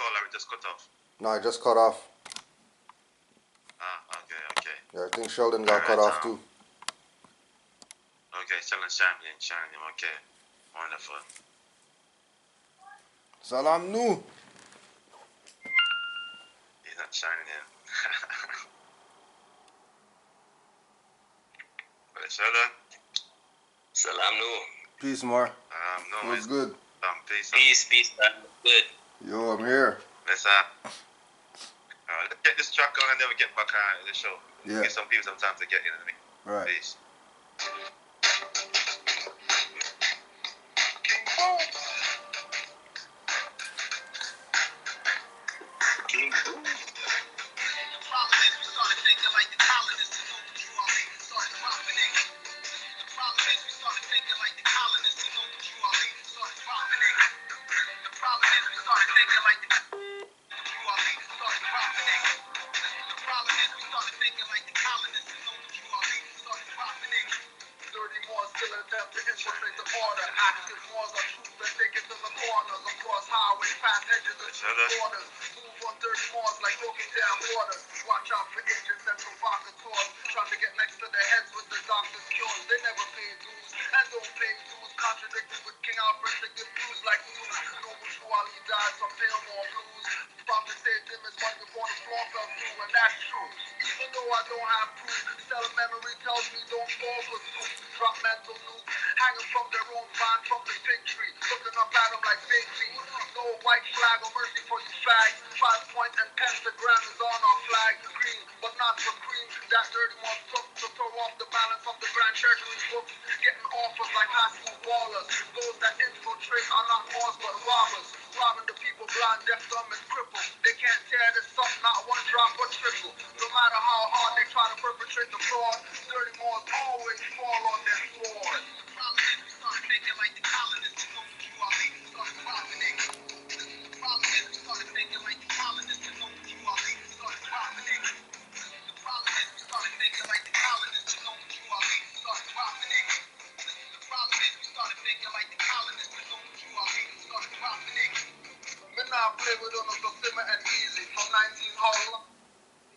call or it just cut off? No, I just cut off. Ah, okay. Yeah, I think Sheldon got cut Alright, off too. okay, Sheldon shining, okay. Wonderful. Salam nu. He's not shining in. But Sheldon? Salam nu. Peace, Mar. No, What's it's good? Peace, man. Good. Yo, I'm here. Let's get this track on and then we get back on the show. Yeah. Give some people some time to get in. Right. Peace. King Boo. Still attempt to infiltrate the border. Active wars are true, let's take it to the corners. Across highways, past hedges and borders. Move on dirty wars like broken down waters. Watch out for agents and provocateurs. Trying to get next to their heads with the doctor's cures. They never pay dues and don't pay dues. Contradicting with King Alfred to give blues like news. No Mushuali died from pale more blues. Prophet saved him as one before the floor fell through, and that's true. Even though I don't have proof, still a memory tells me don't fall for soup. Drop mental nukes, hanging from their own vine from the fig tree, looking up at them like big feet. No white flag or mercy for you fags. 5 point and pentagram is on our flag. Green, but not for cream. That dirty one took to throw off the balance of the grand treasury books. Getting offers like high school ballers. Those that infiltrate are not wars but robbers. Robbing the people blind, deaf, dumb, and crippled. They can't tear this up, not one drop or trickle. No matter how hard they try to perpetrate the fraud, dirty Moors always fall on their sword. The problem is we started thinking like the colonists. You know what you are, baby, started profiting. The problem is we started thinking like the colonists. You know what you are, baby, started profiting. The problem is we started thinking like the colonists. You know what you are, baby, started profiting. The problem is we started thinking like the colonists. You know what you are, baby, started profiting. Me now play with them so simmer and easy. From 19 how long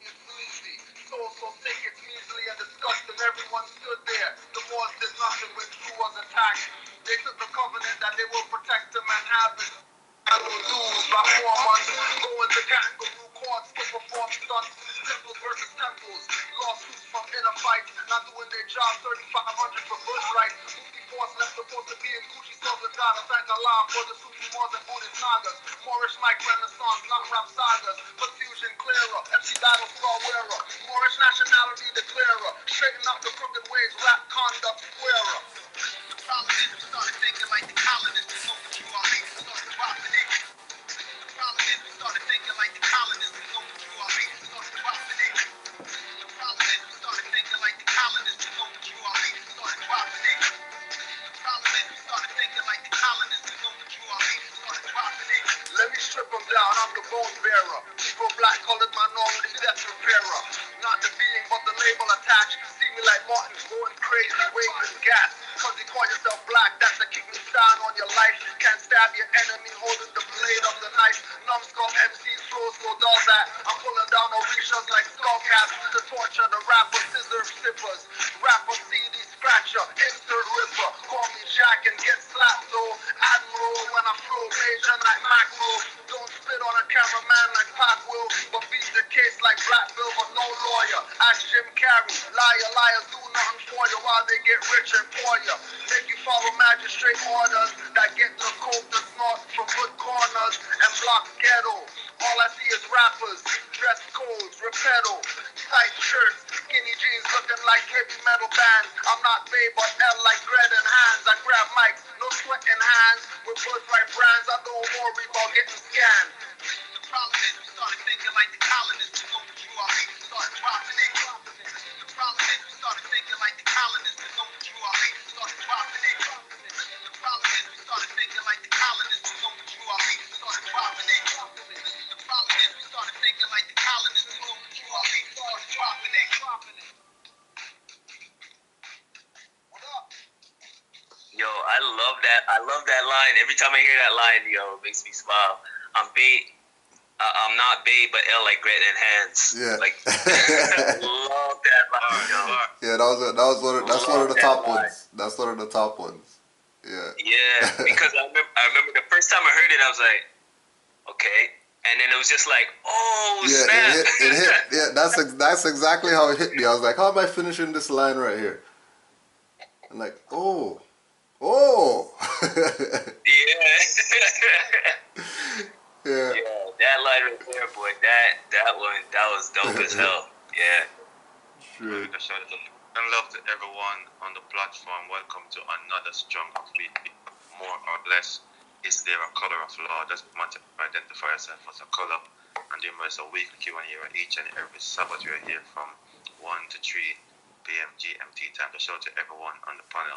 it's easy. So sick it's measly and disgusting. Everyone stood there. The Moors did nothing when Drew was attacked. They took the covenant that they will protect him and have it. Annual dues by 4 months. Go into kangaroo courts to perform stunts. Temples versus temples. Lawsuits from inner fights. Not doing their job. 3,500 for birthright. Force left supposed to be in Gucci Sultan. Thank Allah for the Sufi Moors and Buddhist Nagas. Moorish Mike Renaissance, not rap sagas. Confusion clearer, MC battle star wearer. Moorish nationality declarer. Straighten out the crooked ways, rap conduct squarer. The problem is we started thinking like the colonists. You know what you are, baby, started profiting. The problem is we started thinking like the colonists. You know what you are, baby, started profiting. The problem is we started thinking like the colonists. You know what you are, baby, started profiting. Let me strip them down, I'm the bone bearer. Negro black colored minority death repairer. Not the being but the label attached. See me like Martin going crazy, waving gas. Cause you call yourself black, that's a kicking sign on your life. Can't stab your enemy holding the blade of the knife. Numbskull MCs flows so dull that I'm pulling down Orishas like skull caps to torture the rapper scissor sippers. Rapper CD scratcher, insert ripper. Call me Jack and get slapped though. Admiral when I flow major like macro. Don't spit on a cameraman like Pac will, but beat the case like Black Bill but no lawyer. Ask Jim Carrey, liars do nothing for you while they get rich and pour you. Make you follow magistrate orders that get the coke to snort from good corners and block ghetto. All I see is rappers, dress codes, repedo, tight shirts, skinny jeans looking like heavy metal bands. I'm not babe but L like bread in hands. I grab mics, no sweat in hands. With birthright brands, I don't worry about getting scanned. The problem is we started thinking like the colonists. You know what you are, baby, started profiting. The problem is we started thinking like the colonists. You know what you are, baby, started profiting. The problem is we started thinking like the colonists. You know what you are, baby, started profiting. The problem is we started thinking like the colonists. You know what you are, baby, started profiting. What up? Yo, I love that line. Every time I hear that line, yo, it makes me smile. I'm bait. I'm not Bay, but L like great in hands. Yeah. Like, love that line, yo. Yeah, that's one of the Love that top line. ones. That's one of the top ones. Yeah. Yeah, because I remember the first time I heard it, I was like, okay. And then it was just like, oh, Yeah, snap. it hit. Yeah, that's exactly how it hit me. I was like, how am I finishing this line right here? I'm like, oh. Yeah. Yeah. Yeah, that line right there, boy. That one, that was dope as hell. Yeah. True. Shout out and love to everyone on the platform. Welcome to another strong upbeat. More or less, is there a color of law? Doesn't matter to identify yourself as a color. And then there's a weekly Q&A each and every Sabbath. We're here from 1 to 3 p.m. GMT time. To show to everyone on the panel.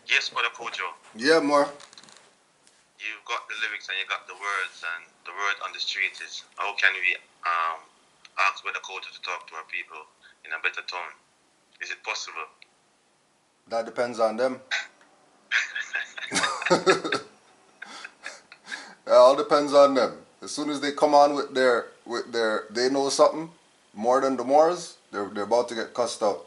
Yes, Brother Kojo. Yeah, more. You've got the lyrics and you got the words, and the word on the street is how can we ask Brother Kojo to talk to our people in a better tone? Is it possible? That depends on them. It all depends on them. As soon as they come on with their they know something more than the Moors, they're about to get cussed out.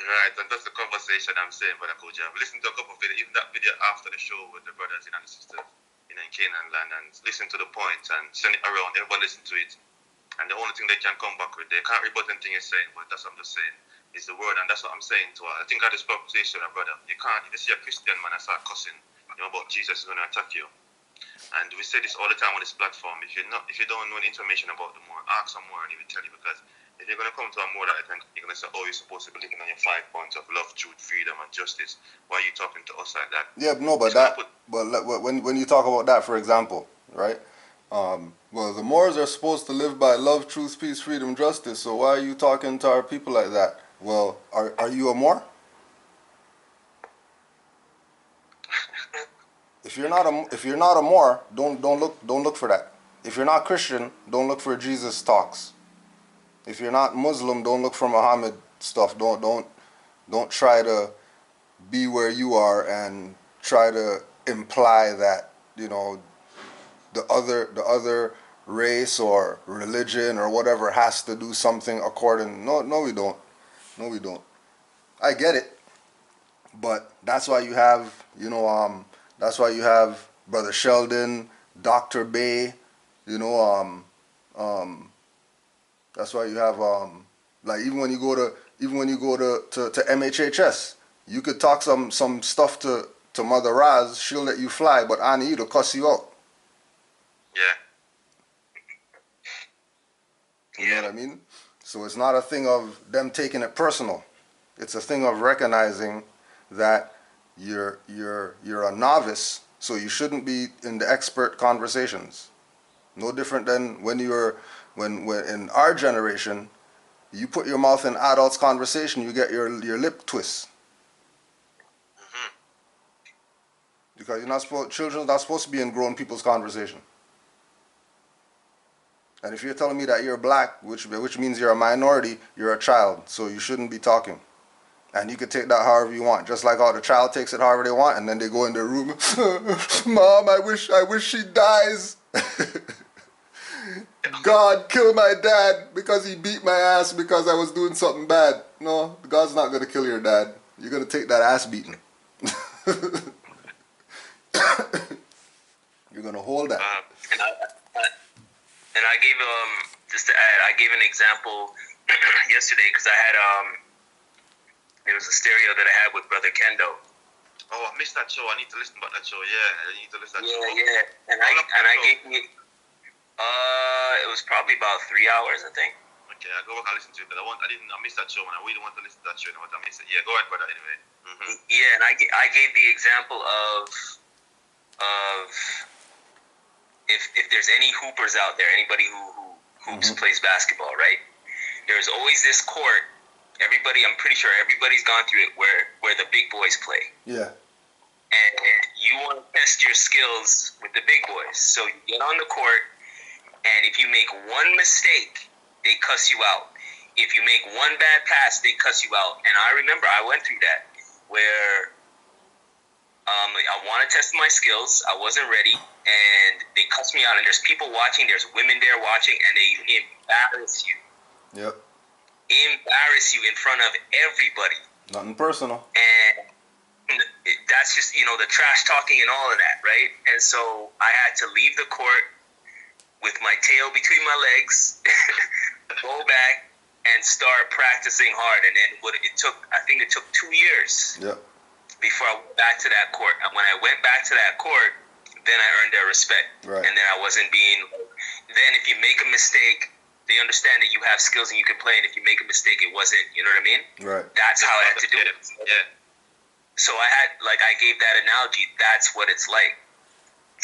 Right, and that's the conversation I'm saying, Brother Kojo. I've listened to a couple of videos, even that video after the show with the brothers and the sisters in Canaanland, and listen to the points and send it around. Everybody listen to it. And the only thing they can come back with, they can't rebut anything you're saying, but that's what I'm just saying, is the word. And that's what I'm saying to her. I think I just spoke to you, brother. You can't, if you see a Christian man and start cussing, about Jesus is going to attack you. And we say this all the time on this platform. If you don't know any information about the Moor, ask some more and he will tell you. Because if you're going to come to a Moor that I think you're going to say, oh, you're supposed to be living on your 5 points of love, truth, freedom, and justice. Why are you talking to us like that? Yeah, no, but when you talk about that, for example, right? Well, the Moors are supposed to live by love, truth, peace, freedom, justice. So why are you talking to our people like that? Well, are you a Moor? If you're not a Moor, don't look for that. If you're not Christian, don't look for Jesus talks. If you're not Muslim, don't look for Muhammad stuff. Don't try to be where you are and try to imply that, the other race or religion or whatever has to do something according. No, we don't. No, we don't. I get it, but that's why you have Brother Sheldon, Dr. Bay, that's why you have like even when you go to MHHS, you could talk some stuff to Mother Raz, she'll let you fly, but Annie, to cuss you out. Yeah. You know what I mean? So it's not a thing of them taking it personal. It's a thing of recognizing that you're a novice, so you shouldn't be in the expert conversations. No different than when in our generation, you put your mouth in adults' conversation, you get your lip twist. Because children's not supposed to be in grown people's conversation. And if you're telling me that you're black, which means you're a minority, you're a child, so you shouldn't be talking. And you can take that however you want, just like how the child takes it however they want, and then they go in their room, Mom, I wish she dies. God, kill my dad because he beat my ass because I was doing something bad. No, God's not going to kill your dad. You're going to take that ass beating. You're going to hold that. And I gave just to add, I gave an example yesterday because I had there was a stereo that I had with Brother Kendo. Oh, I missed that show. I need to listen about that show. Yeah, I need to listen to that show. Yeah. And I gave me it was probably about 3 hours, I think. Okay, I'll go back and listen to it. But I missed that show, and I really want to listen to that show. But I missed it. Yeah, go ahead, brother. Anyway. Mm-hmm. Yeah, and I gave the example of if there's any hoopers out there, anybody who hoops, plays basketball, right? There's always this court. I'm pretty sure everybody's gone through it where the big boys play. Yeah. And you want to test your skills with the big boys. So you get on the court, and if you make one mistake, they cuss you out. If you make one bad pass, they cuss you out. And I remember I went through that, where I want to test my skills. I wasn't ready, and they cussed me out. And there's people watching. There's women there watching, and they embarrass you. Yep. Embarrass you in front of everybody. Nothing personal. And that's just, the trash talking and all of that, right? And so I had to leave the court with my tail between my legs, go back and start practicing hard. And then I think it took 2 years. Yep. Before I went back to that court. And when I went back to that court, then I earned their respect. Right. And then I wasn't then if you make a mistake, they understand that you have skills and you can play. And if you make a mistake, it wasn't, you know what I mean? Right. That's how I had to do it. Yeah. So I gave that analogy. That's what it's like.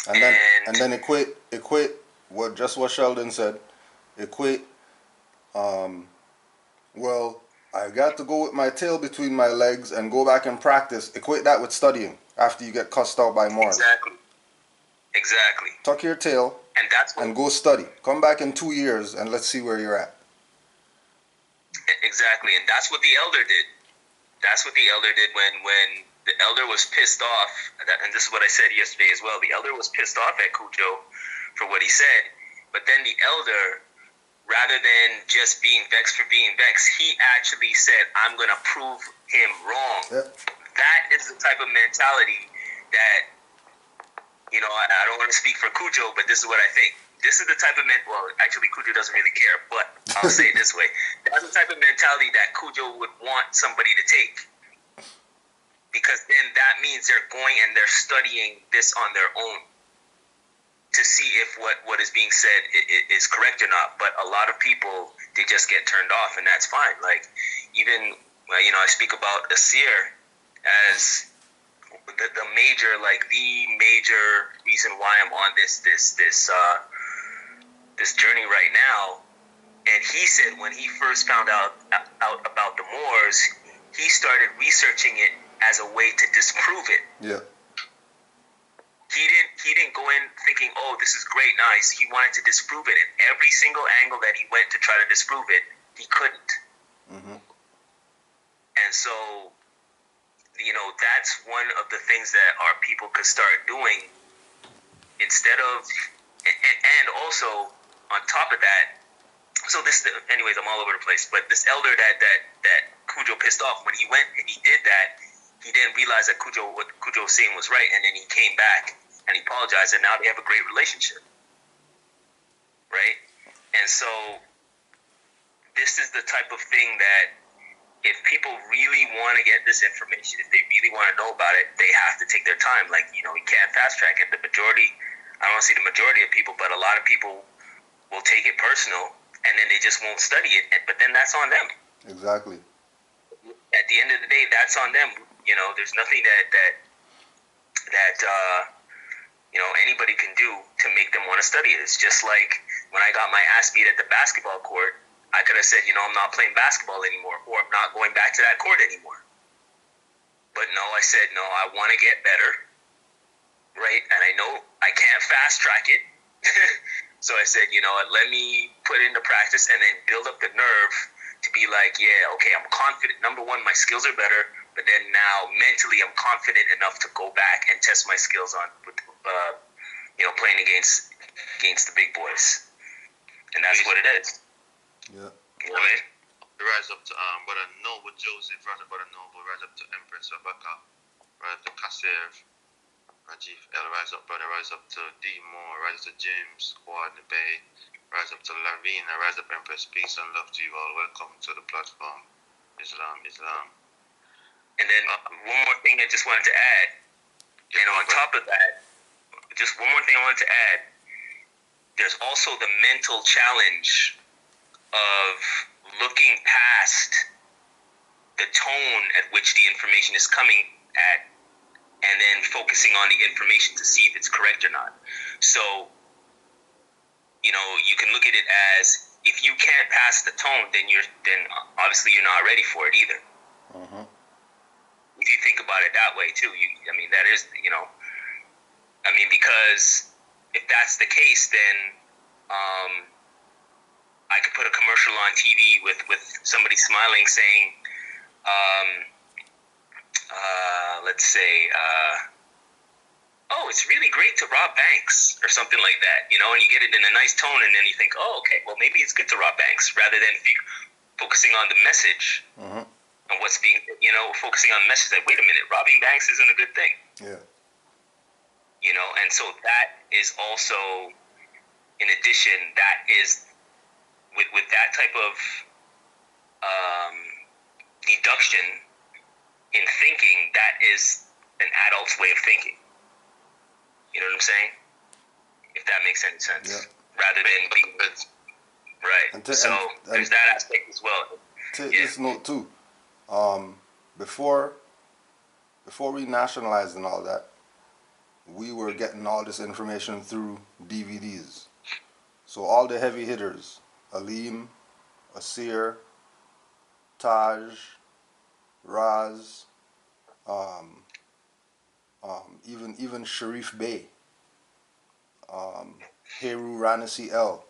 And then equate what Sheldon said. Equate, well, I got to go with my tail between my legs and go back and practice. Equate that with studying after you get cussed out by Moors. Exactly. Tuck your tail and go study. Come back in 2 years and let's see where you're at. Exactly, and that's what the elder did. That's what the elder did when the elder was pissed off. And this is what I said yesterday as well. The elder was pissed off at Cujo for what he said, but then the elder, rather than just being vexed for being vexed, he actually said, I'm going to prove him wrong. Yep. That is the type of mentality that, I don't want to speak for Cujo, but this is what I think. This is the type of well, actually Cujo doesn't really care, but I'll say it this way. That's the type of mentality that Cujo would want somebody to take. Because then that means they're going and they're studying this on their own to see if what is being said is correct or not. But a lot of people, they just get turned off, and that's fine. Like, even, I speak about Asir as the major reason why I'm on this journey right now. And he said when he first found out about the Moors, he started researching it as a way to disprove it. Yeah. He didn't go in thinking, oh, this is great, nice. He wanted to disprove it. And every single angle that he went to try to disprove it, he couldn't. Mm-hmm. And so, that's one of the things that our people could start doing instead of, and also on top of that. So anyways, I'm all over the place. But this elder that Cujo pissed off, when he went and he did that, he didn't realize that what Cujo was saying was right, and then he came back and he apologized, and now they have a great relationship, right? And so this is the type of thing that if people really want to get this information, if they really want to know about it, they have to take their time. Like, you can't fast track it. I don't see the majority of people, but a lot of people will take it personal, and then they just won't study it. But then that's on them. Exactly. At the end of the day, that's on them. There's nothing that anybody can do to make them want to study it. It's just like when I got my ass beat at the basketball court, I could have said, I'm not playing basketball anymore, or I'm not going back to that court anymore. But no, I said, no, I want to get better, right? And I know I can't fast track it. So I said, let me put into practice and then build up the nerve to be like, yeah, okay, I'm confident. Number one, my skills are better, but then now mentally I'm confident enough to go back and test my skills on, playing against the big boys. And that's what it is. Yeah. You know what I mean? Rise up to Brother Noble Joseph, Brother Noble, rise up to Empress Rebecca, rise up to Kassev, Rajiv L, rise up brother, rise up to D Moore, rise up to James, Quad Bay, rise up to Lavina, rise up Empress, peace and love to you all. Welcome to the platform. Islam. And then one more thing I just wanted to add, on top of that, just one more thing I wanted to add, there's also the mental challenge of looking past the tone at which the information is coming at, and then focusing on the information to see if it's correct or not. So, you can look at it as, if you can't pass the tone, then obviously you're not ready for it either. Mm-hmm. If you think about it that way too, that is, because if that's the case, then I could put a commercial on TV with somebody smiling saying, let's say, oh, it's really great to rob banks or something like that, you know, and you get it in a nice tone, and then you think, oh, okay, well, maybe it's good to rob banks, rather than focusing on the message and what's being, you know, focusing on the message that, wait a minute, robbing banks isn't a good thing. Yeah. You know, and so that is also, in addition, that is, with that type of deduction in thinking, that is an adult's way of thinking. You know what I'm saying? If that makes any sense. Yeah. Rather than being... Right. So there's that aspect as well. Take this note too. Before we nationalized and all that, we were getting all this information through DVDs. So all the heavy hitters, Aleem, Asir, Taj, Raz, even Sharif Bey, Heru Ranasi L.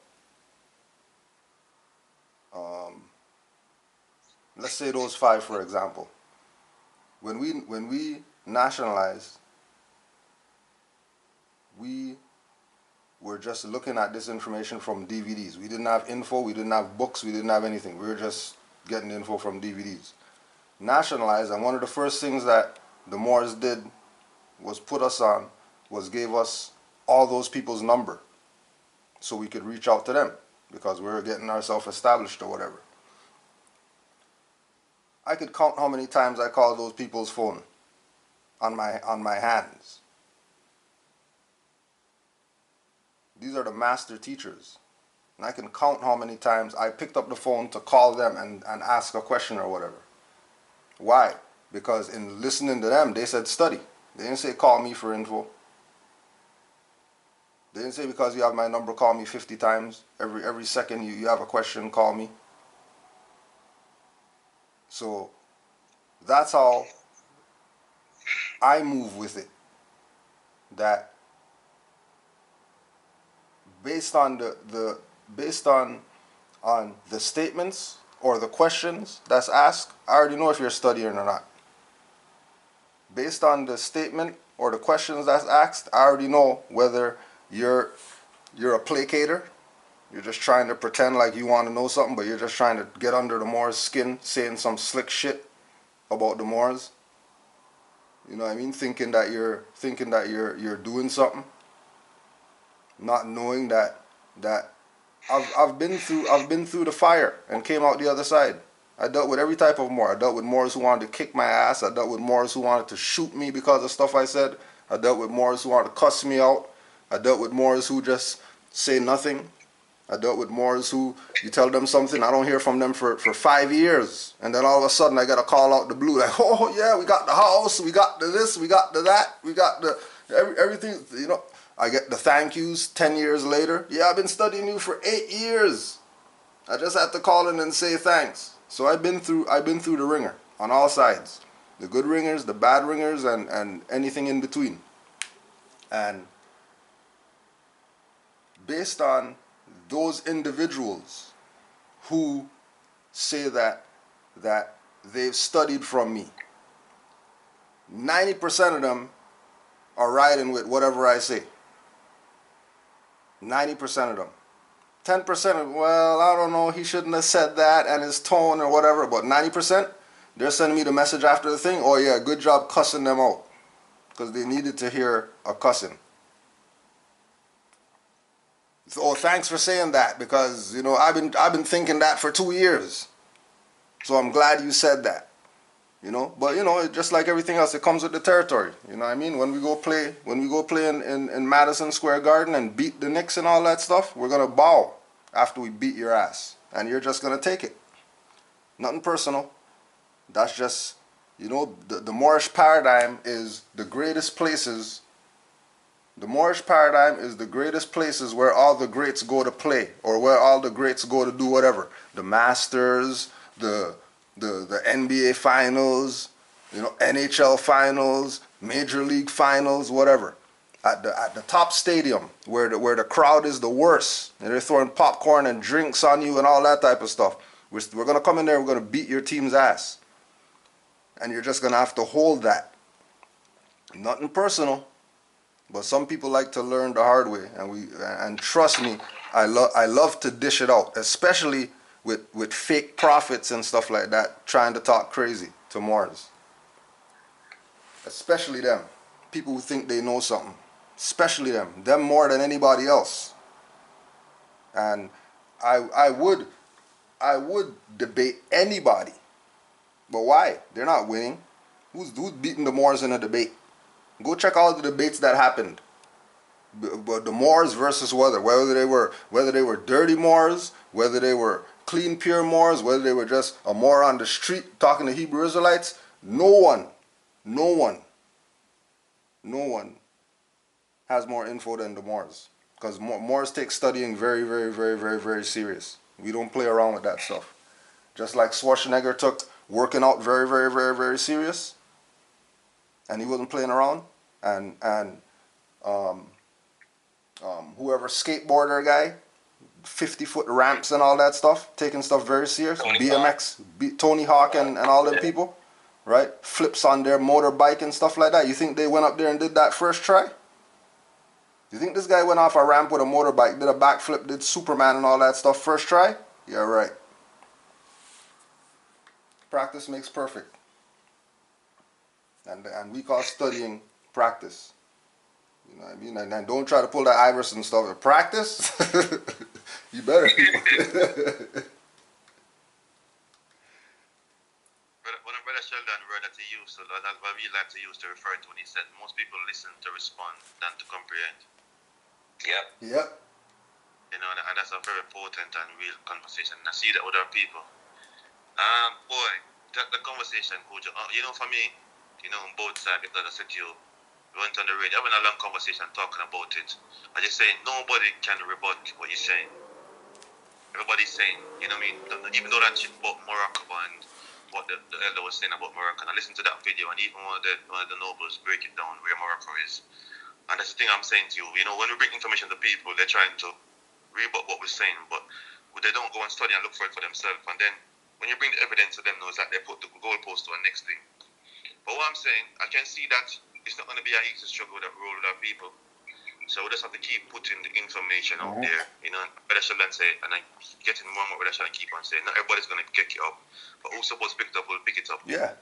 Let's say those five, for example. When we nationalized, we were just looking at this information from DVDs. We didn't have info, we didn't have books, we didn't have anything. We were just getting info from DVDs. Nationalized, and one of the first things that the Moors did was put us on, was gave us all those people's number so we could reach out to them, because we were getting ourselves established or whatever. I could count how many times I called those people's phone on my hands. These are the master teachers. And I can count how many times I picked up the phone to call them and ask a question or whatever. Why? Because in listening to them, they said study. They didn't say call me for info. They didn't say because you have my number, call me 50 times. Every second you have a question, call me. So that's how I move with it. That based on the statements or the questions that's asked, I already know if you're studying or not. Based on the statement or the questions that's asked, I already know whether you're a placater. You're just trying to pretend like you want to know something, but you're just trying to get under the Moors' skin, saying some slick shit about the Moors. You know what I mean? Thinking that you're doing something, not knowing that I've been through the fire and came out the other side. I dealt with every type of Moor. I dealt with Moors who wanted to kick my ass. I dealt with Moors who wanted to shoot me because of stuff I said. I dealt with Moors who wanted to cuss me out. I dealt with Moors who just say nothing. I dealt with Moors who, you tell them something, I don't hear from them for 5 years. And then all of a sudden I get a call out the blue, like, oh yeah, we got the house, we got the this, we got the that, we got the, everything, you know. I get the thank yous 10 years later. Yeah, I've been studying you for 8 years. I just had to call in and say thanks. So I've been through the ringer on all sides. The good ringers, the bad ringers, and anything in between. And based on those individuals who say that they've studied from me, 90% of them are riding with whatever I say. 90% of them. 10% of, well, I don't know, he shouldn't have said that, and his tone or whatever, but 90%, they're sending me the message after the thing, oh yeah, good job cussing them out, because they needed to hear a cussing. So, oh, thanks for saying that, because, you know, I've been thinking that for 2 years. So I'm glad you said that. You know, but you know, just like everything else, it comes with the territory. You know what I mean? When we go play in Madison Square Garden and beat the Knicks and all that stuff, we're gonna bow after we beat your ass. And you're just gonna take it. Nothing personal. That's just, you know, the Moorish paradigm is the greatest places. The Moorish paradigm is the greatest places where all the greats go to play, or where all the greats go to do whatever. The Masters, the NBA finals, you know, NHL finals, Major League finals, whatever. At the top stadium where the crowd is the worst, and they're throwing popcorn and drinks on you and all that type of stuff. We're gonna come in there, we're gonna beat your team's ass. And you're just gonna have to hold that. Nothing personal. But some people like to learn the hard way, and trust me, I love to dish it out, especially with fake prophets and stuff like that, trying to talk crazy to Moors. Especially them, people who think they know something. Especially them more than anybody else. And I would debate anybody, but why? They're not winning. Who's beating the Moors in a debate? Go check out the debates that happened. But the Moors versus whether they were dirty Moors, whether they were clean, pure Moors, whether they were just a Moor on the street talking to Hebrew Israelites. No one has more info than the Moors, because Moors take studying very, very, very, very, very serious. We don't play around with that stuff. Just like Schwarzenegger took working out very, very, very, very serious, and he wasn't playing around. And whoever skateboarder guy, 50-foot ramps and all that stuff, taking stuff very serious. BMX, Tony Hawk and all them people, right? Flips on their motorbike and stuff like that. You think they went up there and did that first try? You think this guy went off a ramp with a motorbike, did a backflip, did Superman and all that stuff first try? Yeah, right. Practice makes perfect. And we call studying practice. You know what I mean? And don't try to pull that Iverson stuff. Practice? You better. When Brother Sheldon word that he used, so that's what we like to use to refer to when he said most people listen to respond than to comprehend. Yep. Yep. You know, and that's a very potent and real conversation. And I see that with our people. Boy, the conversation, you know, for me, you know, on both sides, because I said to you, we went on the radio, having a long conversation talking about it. I just saying nobody can rebut what you're saying. Everybody's saying, you know what I mean? Even though that shit about Morocco and what the elder was saying about Morocco, and I listened to that video, and even one of the nobles break it down where Morocco is. And that's the thing I'm saying to you. You know, when we bring information to people, they're trying to rebut what we're saying, but they don't go and study and look for it for themselves. And then when you bring the evidence to them, it's like they put the goalpost to our next thing. But what I'm saying, I can see that it's not going to be an easy struggle that roll with our people. So we just have to keep putting the information out there, you know. Brother Sheldon say, and I'm getting more and more Brother Sheldon keep on saying, not everybody's going to pick it up, but who's supposed to pick it up will pick it up. Yeah.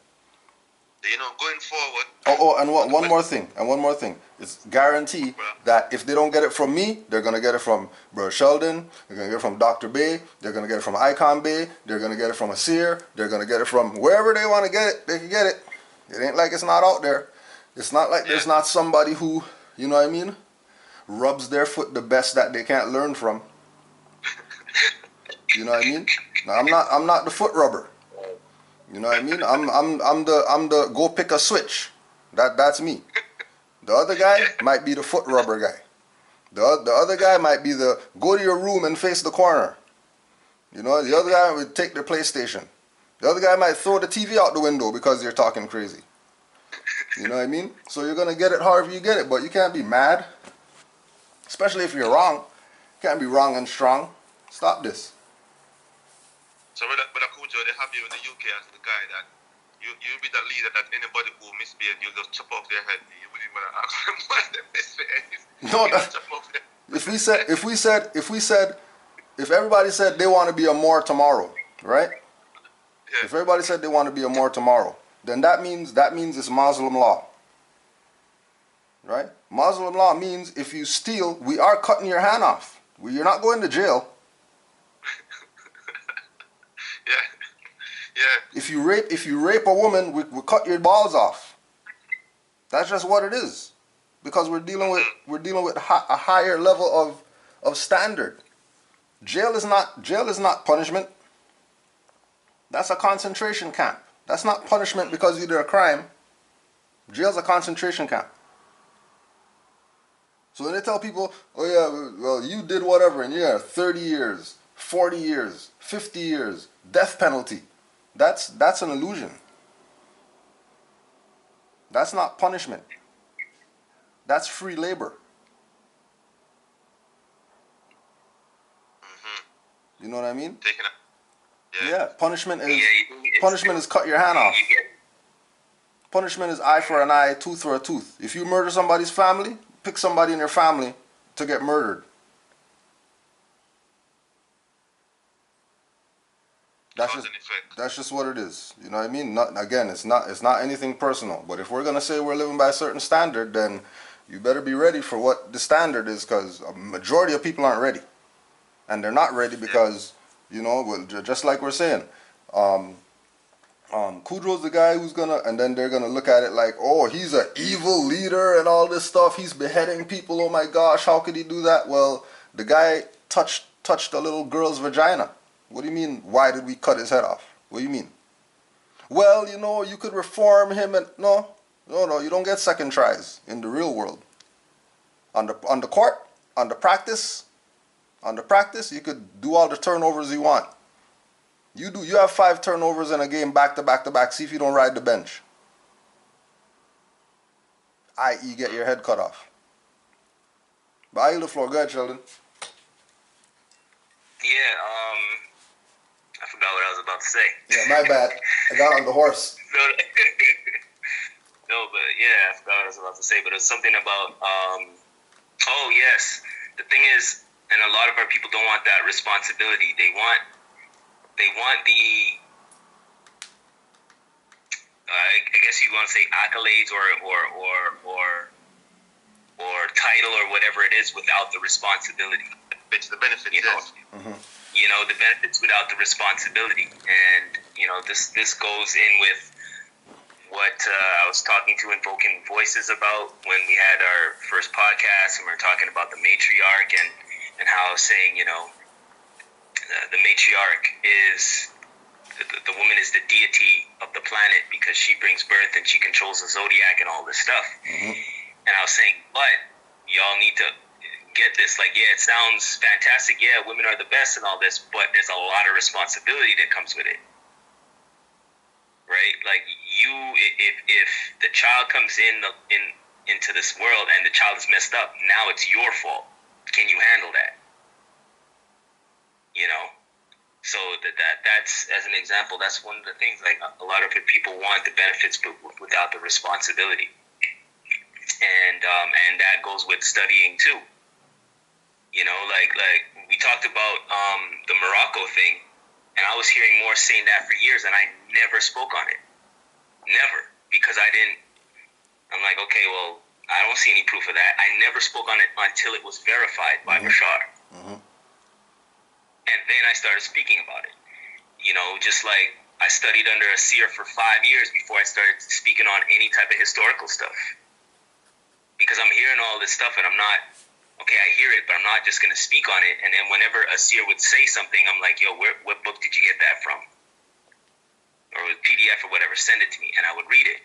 You know, going forward. And one more thing. It's guaranteed that if they don't get it from me, they're going to get it from Brother Sheldon, they're going to get it from Dr. Bay, they're going to get it from Icon Bay, they're going to get it from Asir, they're going to get it from wherever they want to get it, they can get it. It ain't like it's not out there. It's not like there's not somebody who, you know what I mean, rubs their foot the best that they can't learn from. You know what I mean? Now, I'm not the foot rubber. You know what I mean? I'm the go pick a switch. That's me. The other guy might be the foot rubber guy. The other guy might be the go to your room and face the corner. You know, the other guy would take their PlayStation. The other guy might throw the TV out the window because you're talking crazy. You know what I mean? So you're going to get it however you get it, but you can't be mad. Especially if you're wrong. You can't be wrong and strong. Stop this. So with Akujo, they have you in the UK as the guy that you'll be the leader that anybody who misbehaves, you'll just chop off their head. You wouldn't even ask them why they misbehave. No, if everybody said they want to be a Moor tomorrow, right? Yeah. If everybody said they want to be a Moor tomorrow, then that means it's Muslim law. Right? Muslim law means if you steal, we are cutting your hand off. You're not going to jail. Yeah. If you rape a woman, we cut your balls off. That's just what it is. Because we're dealing with a higher level of standard. Jail is not punishment. That's a concentration camp. That's not punishment because you did a crime. Jail's a concentration camp. So when they tell people, oh yeah, well, you did whatever, and yeah, 30 years, 40 years, 50 years, death penalty. That's an illusion. That's not punishment. That's free labor. You know what I mean? Yeah, punishment is cut your hand off. Punishment is eye for an eye, tooth for a tooth. If you murder somebody's family, pick somebody in your family to get murdered. That's just what it is. You know what I mean? Again, it's not anything personal. But if we're gonna say we're living by a certain standard, then you better be ready for what the standard is, because a majority of people aren't ready, and they're not ready because just like we're saying, Kudro's the guy who's gonna, and then they're gonna look at it like, oh, he's an evil leader and all this stuff. He's beheading people. Oh my gosh, how could he do that? Well, the guy touched a little girl's vagina. What do you mean? Why did we cut his head off? What do you mean? Well, you could reform him, and no, you don't get second tries in the real world. On the court, on the practice, you could do all the turnovers you want. You have 5 turnovers in a game back to back. See if you don't ride the bench. I.e., get your head cut off. But I yield the floor. Go ahead, Sheldon. Yeah, I forgot what I was about to say. Yeah, my bad. I got on the horse. No, but yeah, I forgot what I was about to say. But it was something about, oh yes, the thing is, and a lot of our people don't want that responsibility. They want the, I guess you want to say accolades or title or whatever it is without the responsibility. It's the benefit, yes. Mm-hmm. The benefits without the responsibility. And, this goes in with what I was talking to Invoking Voices about when we had our first podcast, and we were talking about the matriarch and how I was saying, the matriarch is, the woman is the deity of the planet because she brings birth and she controls the zodiac and all this stuff. Mm-hmm. And I was saying, but y'all need to get this. Like, yeah, it sounds fantastic. Yeah, women are the best and all this, but there's a lot of responsibility that comes with it. Right? Like, if the child comes into this world and the child is messed up, now it's your fault. Can you handle that? So that's, as an example, that's one of the things. Like, a lot of people want the benefits but without the responsibility, and that goes with studying too. Like we talked about the Morocco thing, and I was hearing more saying that for years, and I never spoke on it. Never, because I'm like, okay, well, I don't see any proof of that. I never spoke on it until it was verified by Bashar. Mm-hmm. And then I started speaking about it. Just like I studied under a seer for 5 years before I started speaking on any type of historical stuff. Because I'm hearing all this stuff and I'm not, okay, I hear it, but I'm not just going to speak on it. And then whenever a seer would say something, I'm like, yo, what book did you get that from? Or PDF or whatever, send it to me. And I would read it.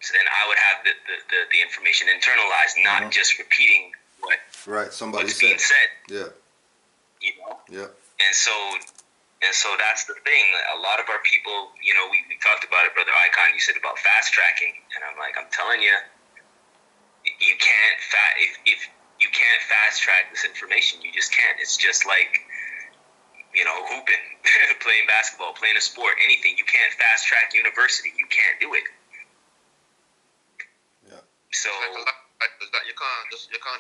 So then I would have the information internalized, not just repeating what's being said. Yeah. Yeah. And so that's the thing. A lot of our people, we talked about it, Brother Icon. You said about fast tracking, and I'm like, I'm telling you, you can't if you can't fast track this information. You just can't. It's just like hooping, playing basketball, playing a sport, anything. You can't fast track university. You can't do it. Yeah. So. That you can't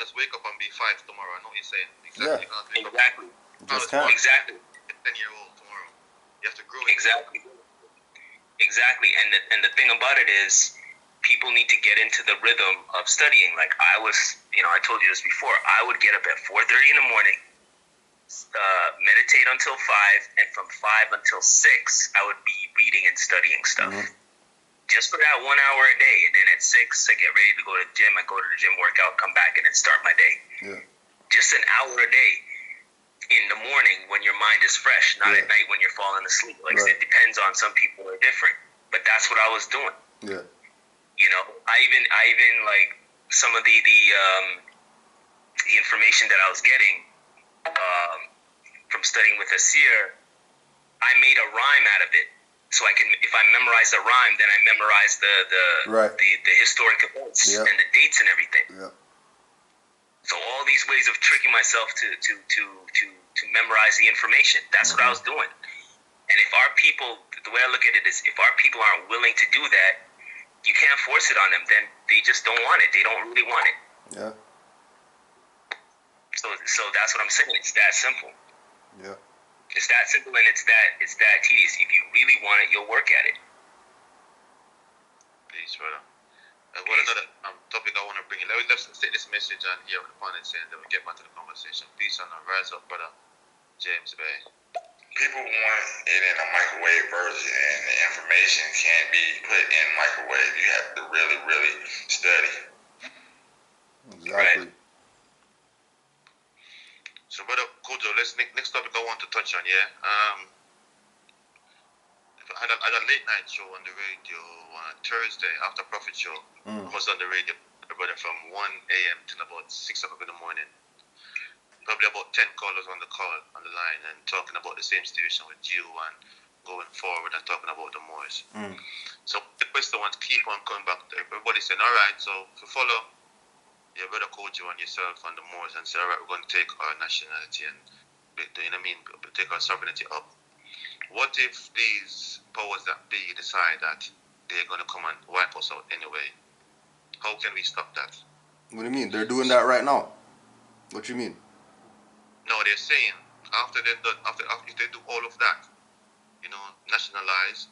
just wake up and be 5 tomorrow. I know what you're saying. Exactly. You can't wake up. Just can't. Exactly. 10-year-old tomorrow. You have to grow. Exactly. And the thing about it is, people need to get into the rhythm of studying. Like I was, I told you this before. I would get up at 4:30 in the morning, meditate until 5, and from 5 until 6, I would be reading and studying stuff. Mm-hmm. Just for that 1 hour a day, and then at 6, I get ready to go to the gym. I go to the gym, work out, come back, and then start my day. Yeah. Just an hour a day in the morning when your mind is fresh, not at night when you're falling asleep. Like it depends on, some people are different, but that's what I was doing. Yeah. I even like some of the information that I was getting from studying with a seer. I made a rhyme out of it. So I can, if I memorize the rhyme, then I memorize the historic events and the dates and everything. Yeah. So all these ways of tricking myself to memorize the information, that's what I was doing. And if our people, the way I look at it is, if our people aren't willing to do that, you can't force it on them. Then they just don't want it. They don't really want it. Yeah. So that's what I'm saying. It's that simple. Yeah. It's that simple, and it's that tedious. If you really want it, you'll work at it. Peace, brother. Well, another topic I want to bring in. Let's take this message and hear what the opponent saying, then we get back to the conversation. Peace and rise up, brother James Bay. People want it in a microwave version, and the information can't be put in microwave. You have to really, really study. Exactly. Right. So, brother Kojo, next topic I want to touch on, yeah. I had a late night show on the radio on Thursday after Prophet show. I was on the radio, brother, from 1 a.m. till about 6 o'clock in the morning. Probably about 10 callers on the line and talking about the same situation with you and going forward and talking about the Moors. So the question was keep on coming back. Everybody saying, all right, so if you follow your brother Kojo and yourself and the Moors and say, all right, we're going to take our nationality and, you know what I mean, take our sovereignty up. What if these powers that be decide that they're going to come and wipe us out anyway? How can we stop that? What do you mean? They're doing that right now. What you mean? No, they're saying after they've done, after if they do all of that, you know, nationalize,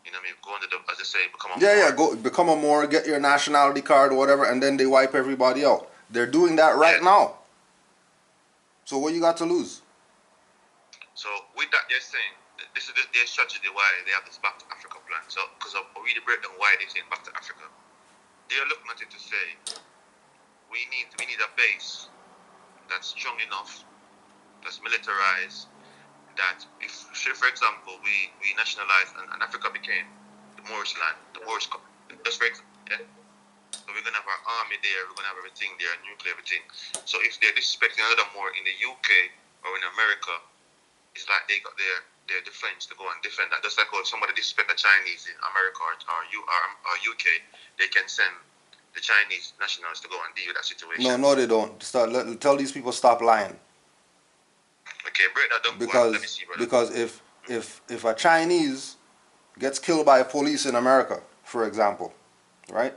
you know what I mean, go under the, as they say, become a Go become a Moor, get your nationality card or whatever, and then they wipe everybody out. They're doing that right now. So what you got to lose? So with that, they're saying this is their strategy why they have this back to Africa plan. So because of really break down why they saying back to Africa, they're looking at it to say we need a base that's strong enough, that's militarized, that if, say for example, we nationalized and Africa became the Moorish land, the Moorish country, just for example, yeah? So we're going to have our army there, we're going to have everything there, nuclear, everything. So if they're disrespecting another Moor in the UK or in America, it's like they got their defense to go and defend that. Just like if somebody disrespect the Chinese in America or UK, they can send the Chinese nationals to go and deal with that situation. No, they don't. Tell these people stop lying. Okay, break that down. Because let me see, brother. because if a Chinese gets killed by police in America, for example, right?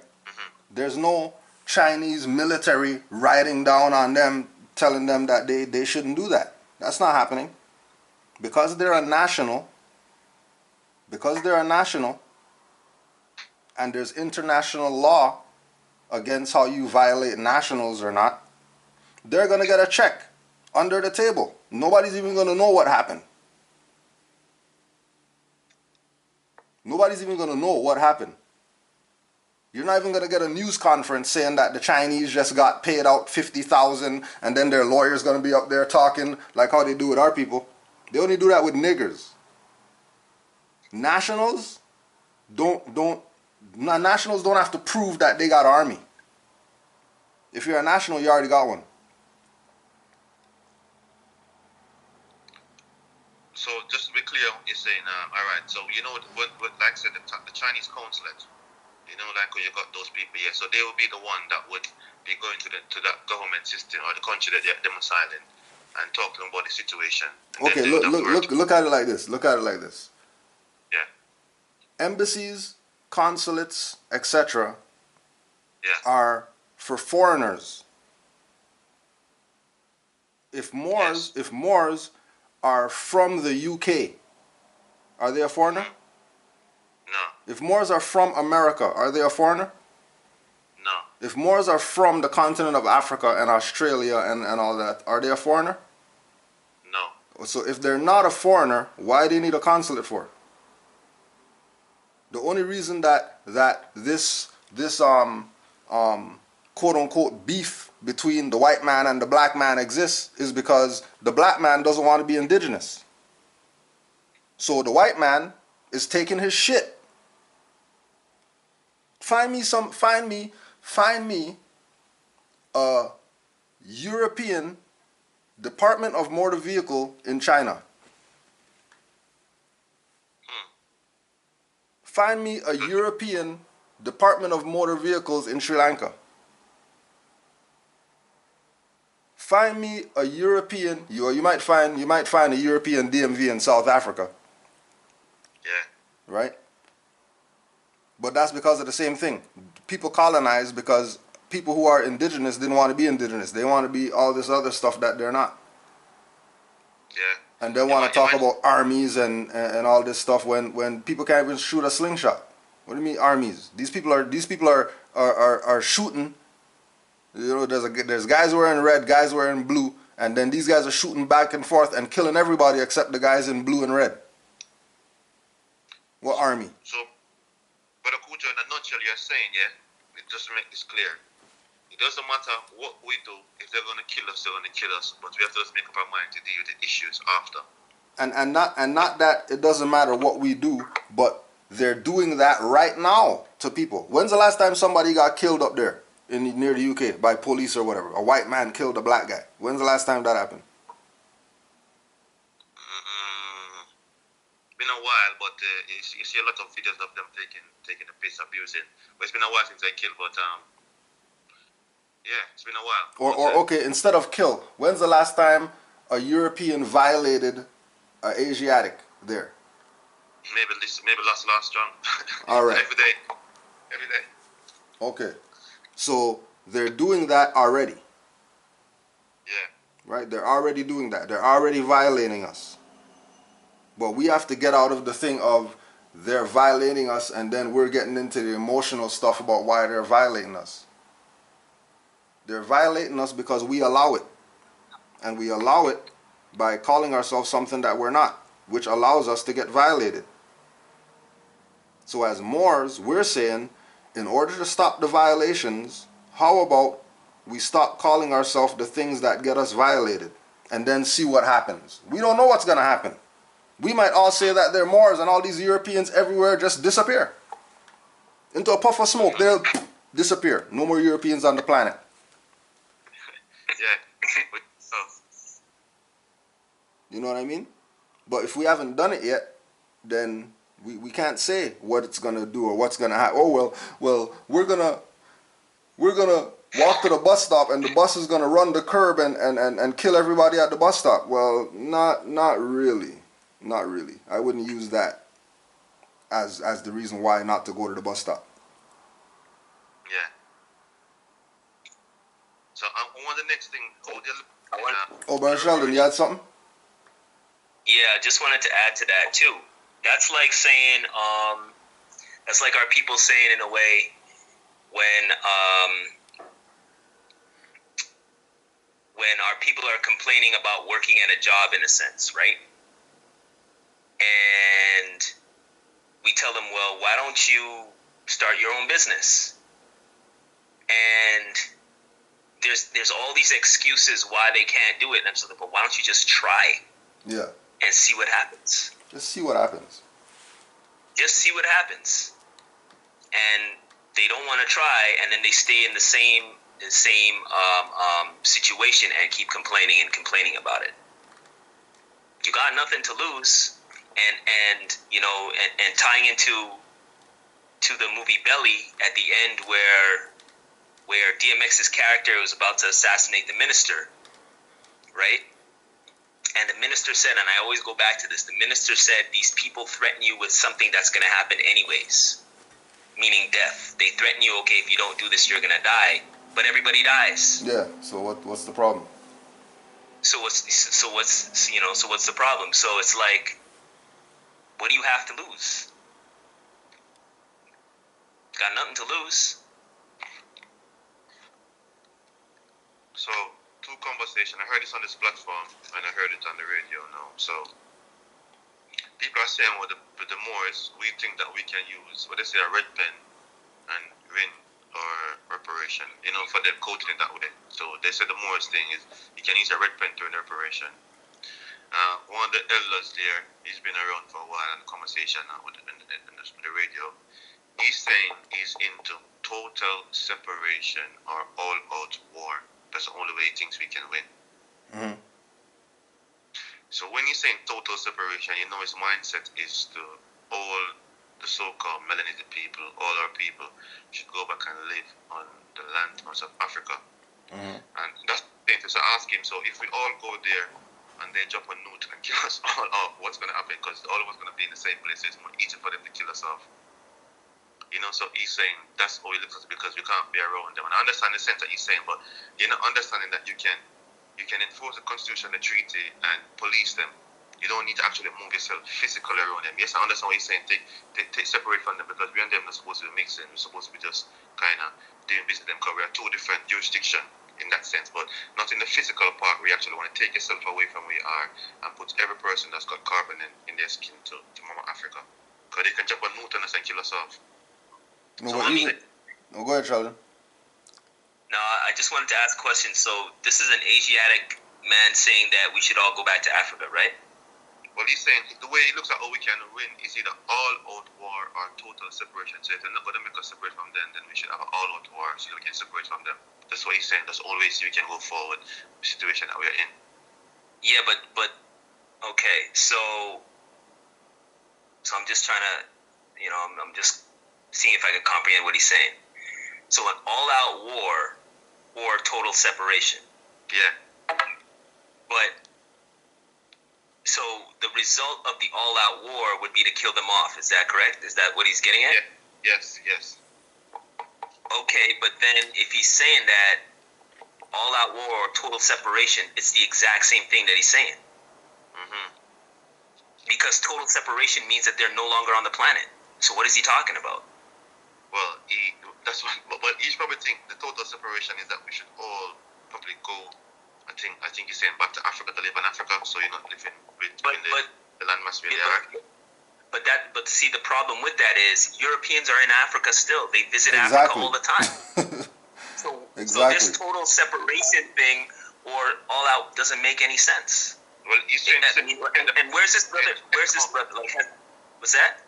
There's no Chinese military riding down on them, telling them that they shouldn't do that. That's not happening. Because they're a national, and there's international law against how you violate nationals or not, they're going to get a check under the table. Nobody's even going to know what happened. Nobody's even going to know what happened. You're not even going to get a news conference saying that the Chinese just got paid out $50,000 and then their lawyer's going to be up there talking like how they do with our people. They only do that with niggers. Nationals don't have to prove that they got army. If you're a national, you already got one. So just to be clear, you're saying, all right. So you know what like I said, the Chinese consulate, you know, like you got those people, yeah. So they will be the one that would be going to that government system or the country that they're domiciling and talking about the situation. Okay, look at it like this. Yeah. Embassies, consulates, etc. Yeah. are for foreigners. If Moors are from the UK, are they a foreigner? No. If Moors are from America, are they a foreigner? No. If Moors are from the continent of Africa and Australia and all that, are they a foreigner? No. So if they're not a foreigner, why do you need a consulate for? The only reason that this quote unquote beef between the white man and the black man exists is because the black man doesn't want to be indigenous. So the white man is taking his shit. Find me a European Department of Motor Vehicle in China. Find me a European Department of Motor Vehicles in Sri Lanka. Find me a European, you might find a European DMV in South Africa. Yeah. Right? But that's because of the same thing. People colonized because people who are indigenous didn't want to be indigenous. They want to be all this other stuff that they're not. Yeah. And they want to talk about armies and all this stuff when people can't even shoot a slingshot. What do you mean armies? These people are shooting. You know, there's guys wearing red, guys wearing blue, and then these guys are shooting back and forth and killing everybody except the guys in blue and red. What army? So, Brother Kujo, in a nutshell, you're saying, yeah, just to make this clear, it doesn't matter what we do. If they're going to kill us, they're going to kill us. But we have to just make up our mind to deal with the issues after. And not that it doesn't matter what we do, but they're doing that right now to people. When's the last time somebody got killed up there near the UK by police or whatever? A white man killed a black guy. When's the last time that happened? Been a while, but you see a lot of videos of them taking the piss, abusing. But it's been a while since they killed, but yeah, it's been a while. Or okay, instead of kill, when's the last time a European violated an Asiatic there? Maybe last John. All right. Every day. Okay, so they're doing that already. Yeah. Right? They're already doing that. They're already violating us. But we have to get out of the thing of they're violating us and then we're getting into the emotional stuff about why they're violating us. They're violating us because we allow it. And we allow it by calling ourselves something that we're not, which allows us to get violated. So as Moors, we're saying, in order to stop the violations, how about we stop calling ourselves the things that get us violated and then see what happens? We don't know what's going to happen. We might all say that they're Moors and all these Europeans everywhere just disappear. Into a puff of smoke, they'll disappear. No more Europeans on the planet. Yeah. You know what I mean? But if we haven't done it yet, then we can't say what it's gonna do or what's gonna happen. Oh well, we're gonna walk to the bus stop and the bus is gonna run the curb and kill everybody at the bus stop. Well, not really. Not really. I wouldn't use that as the reason why not to go to the bus stop. Yeah. So I want the next thing. Brother Sheldon, you had something? Yeah, I just wanted to add to that too. That's like saying, that's like our people saying in a way when our people are complaining about working at a job in a sense, right? And we tell them, well, why don't you start your own business? And there's all these excuses why they can't do it. And I'm saying, but why don't you just try? Yeah. And see what happens. Just see what happens. Just see what happens. And they don't want to try, and then they stay in the same situation and keep complaining about it. You got nothing to lose. And you know, and tying into the movie Belly at the end where DMX's character was about to assassinate the minister, right? And the minister said, and I always go back to this, the minister said, these people threaten you with something that's going to happen anyways, meaning death. They threaten you, okay, if you don't do this, you're going to die. But everybody dies. Yeah, so what's the problem? So what's the problem? So it's like, what do you have to lose? Got nothing to lose. So, two conversation. I heard this on this platform and I heard it on the radio now. So, people are saying with the Moors, we think that we can use what they say a red pen and win or reparation, you know, for them coaching it that way. So they said the Moors thing is you can use a red pen to win reparation. One of the elders there, he's been around for a while in the conversation now with the radio. He's saying he's into total separation or all-out war. That's the only way he thinks we can win. Mm-hmm. So when he's saying total separation, you know his mindset is to all the so-called melanated people, all our people should go back and live on the land of South Africa. Mm-hmm. And that's the thing. So I ask him, so if we all go there and they drop a note and kill us all off, what's going to happen? Because all of us going to be in the same place. So it's more easy for them to kill us off. So he's saying that's how he looks at it because we can't be around them. And I understand the sense that he's saying, but you're not understanding that you can enforce the Constitution, the treaty, and police them. You don't need to actually move yourself physically around them. Yes, I understand what he's saying. Take separate from them because we and them are supposed to be mixing. We're supposed to be just kind of doing business with them because we are two different jurisdictions in that sense, but not in the physical part where you actually want to take yourself away from where you are and put every person that's got carbon in their skin to Mama Africa. Because they can jump on Newton and kill us off. No, So but let me. even, no, go ahead, Sheldon. No, I just wanted to ask a question. So this is an Asiatic man saying that we should all go back to Africa, right? Well, he's saying the way he looks at how we can win is either all-out war or total separation. So if they're not going to make us separate from them, then we should have an all-out war so that we can separate from them. That's what he's saying. That's the only way we can go forward with the situation that we're in. Yeah, but okay. So I'm just trying to, I'm just seeing if I can comprehend what he's saying. So an all-out war or total separation. Yeah. But so the result of the all-out war would be to kill them off. Is that correct? Is that what he's getting at? Yeah. Yes. Okay, but then if he's saying that all-out war or total separation, it's the exact same thing that he's saying. Mm-hmm. Because total separation means that they're no longer on the planet. So what is he talking about? Well, but he's probably think the total separation is that we should all probably go. I think he's saying back to Africa to live in Africa, so you're not living with the landmass where they are. But see, the problem with that is Europeans are in Africa still. They visit Exactly. Africa all the time. So this total separation thing or all out doesn't make any sense. Well, he's saying and where's this brother? Where's this brother? What's that?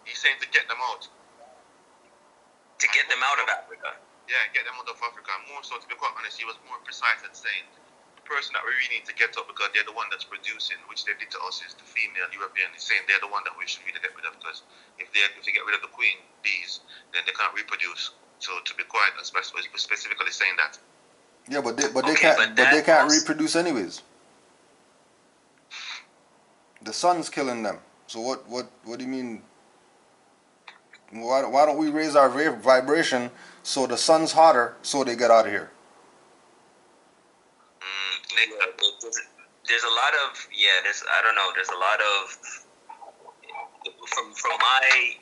He's saying to get them out. To get them out of Africa. Yeah, get them out of Africa. More so, to be quite honest, he was more precise in saying the person that we really need to get up because they're the one that's producing, which they did to us, is the female European. He's saying they're the one that we should really get rid of because if they get rid of the queen bees, then they can't reproduce. So to be quite specifically saying that. Yeah, but they can't reproduce anyways. The sun's killing them. So what do you mean? Why don't we raise our vibration so the sun's hotter so they get out of here? There's a lot of there's a lot of from my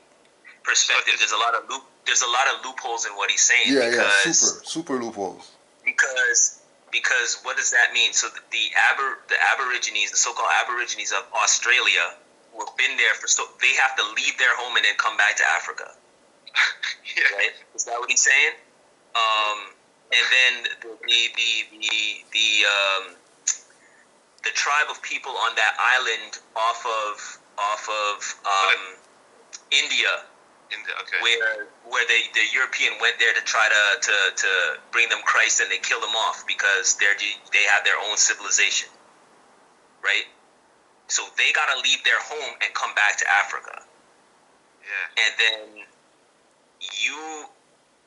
perspective there's a lot of loopholes in what he's saying. Yeah, super loopholes. Because what does that mean? So the Aborigines, the so-called Aborigines of Australia, were been there they have to leave their home and then come back to Africa. Yeah. Right? Is that what he's saying? And then the tribe of people on that island off of India. Okay. Where the European went there to try to bring them Christ, and they killed them off because they have their own civilization, right? So they gotta leave their home and come back to Africa. Yeah. And then you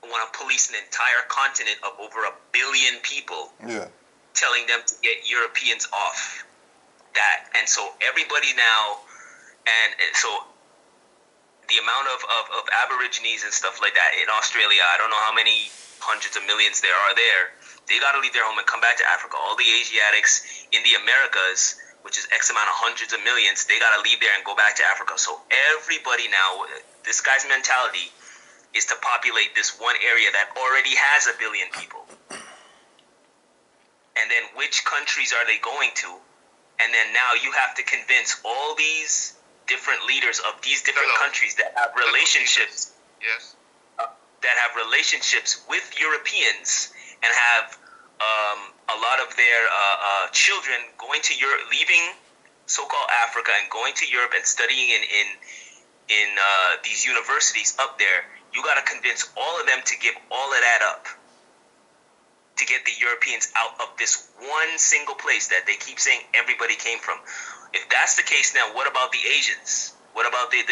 want to police an entire continent of over 1 billion people, telling them to get Europeans off that, and so everybody now, and so. The amount of Aborigines and stuff like that in Australia, I don't know how many hundreds of millions there are there. They got to leave their home and come back to Africa. All the Asiatics in the Americas, which is X amount of hundreds of millions, they got to leave there and go back to Africa. So everybody now, this guy's mentality is to populate this one area that already has 1 billion people. And then which countries are they going to? And then now you have to convince all these different leaders of these different countries that have relationships, that have relationships with Europeans and have a lot of their children going to Europe, leaving so-called Africa and going to Europe and studying in these universities up there. You got to convince all of them to give all of that up to get the Europeans out of this one single place that they keep saying everybody came from. If that's the case, now what about the Asians? What about the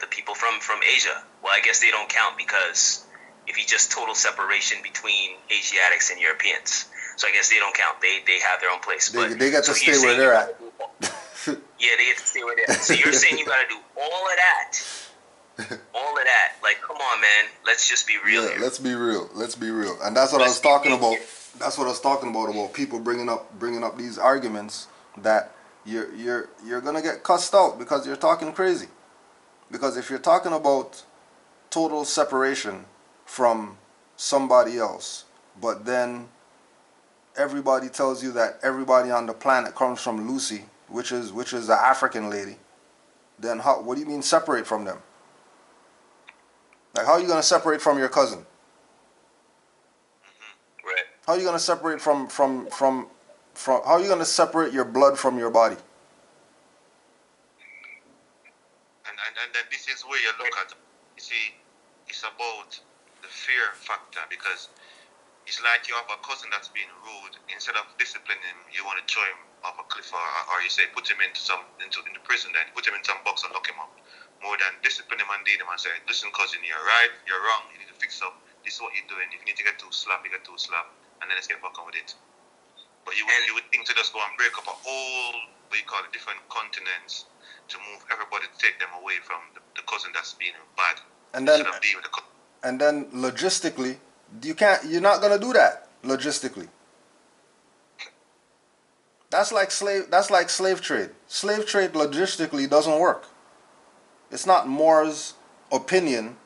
people from Asia? Well, I guess they don't count because if you just total separation between Asiatics and Europeans, so I guess they don't count. They have their own place. They got to stay where they're at. Yeah, they get to stay where they're at. So you're saying you got to do all of that all of that. Like, come on, man. Let's just be real Yeah, here. let's be real. Let's be real. And that's what I was talking about. That's what I was talking about people bringing up these arguments that you're gonna get cussed out because you're talking crazy. Because if you're talking about total separation from somebody else, but then everybody tells you that everybody on the planet comes from Lucy, which is the African lady, then what do you mean separate from them? Like, how are you gonna separate from your cousin? Right. How are you gonna separate from how are you gonna separate your blood from your body? And then this is where you look at, you see, it's about the fear factor, because it's like you have a cousin that's being rude. Instead of disciplining him, you want to throw him off a cliff, or you say put him into the prison, then put him in some box and lock him up. More than discipline him and lead him and say, listen cousin, you're right, you're wrong, you need to fix up, this is what you're doing. If you need to get too slap, you get too slap, and then let's get back on with it. But you would think to just go and break up a whole, what you call it, different continents, to move everybody, to take them away from the cousin that's being bad. And then, instead of being with the cousin. And then logistically, you're not gonna do that logistically. That's like slave trade. Slave trade logistically doesn't work. It's not Moore's opinion.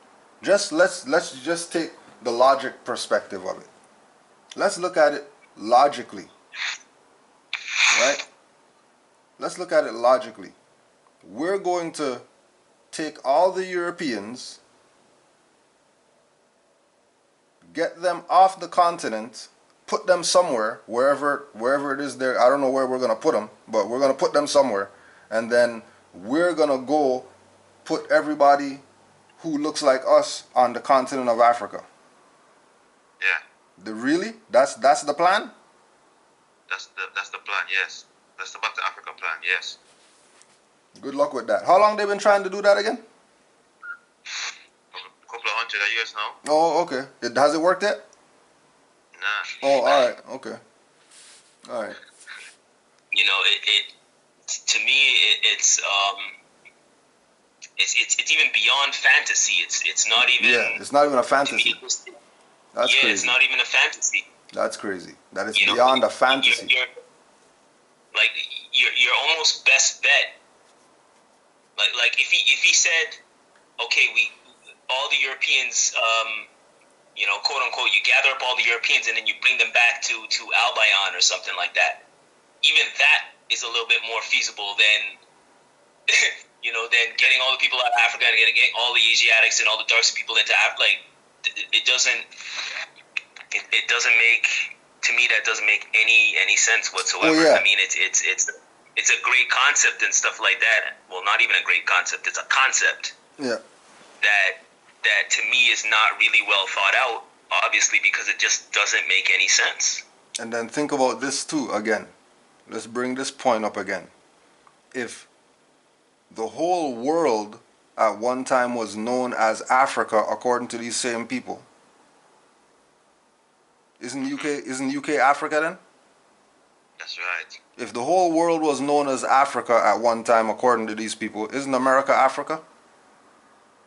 Let's just take the logic perspective of it. Let's look at it logically. Right? Let's look at it logically. We're going to take all the Europeans, get them off the continent, put them somewhere, wherever it is there. I don't know where we're going to put them, but we're going to put them somewhere. And then we're going to go put everybody who looks like us on the continent of Africa. Yeah. Really? That's the plan? That's the plan, yes. That's the Back to Africa plan, yes. Good luck with that. How long they been trying to do that again? A couple of hundred years now. Oh, okay. Has it worked yet? Nah. Oh, all right. Okay. All right. You know, to me, it's even beyond fantasy. It's not even. Yeah, it's not even a fantasy. That's crazy. It's not even a fantasy. That's crazy. That is beyond a fantasy. You're almost best bet. Like if he said, okay, all the Europeans, quote unquote, you gather up all the Europeans and then you bring them back to Albion or something like that. Even that is a little bit more feasible than than getting all the people out of Africa and getting all the Asiatics and all the dark people into Africa. Like it doesn't make, to me, that doesn't make any sense whatsoever. Oh, yeah. I mean, it's a great concept and stuff like that. Well, not even a great concept. It's a concept. Yeah. That to me is not really well thought out, obviously, because it just doesn't make any sense. And then think about this too again. Let's bring this point up again. If the whole world at one time was known as Africa, according to these same people, isn't UK Africa then? That's right. If the whole world was known as Africa at one time, according to these people, isn't America Africa?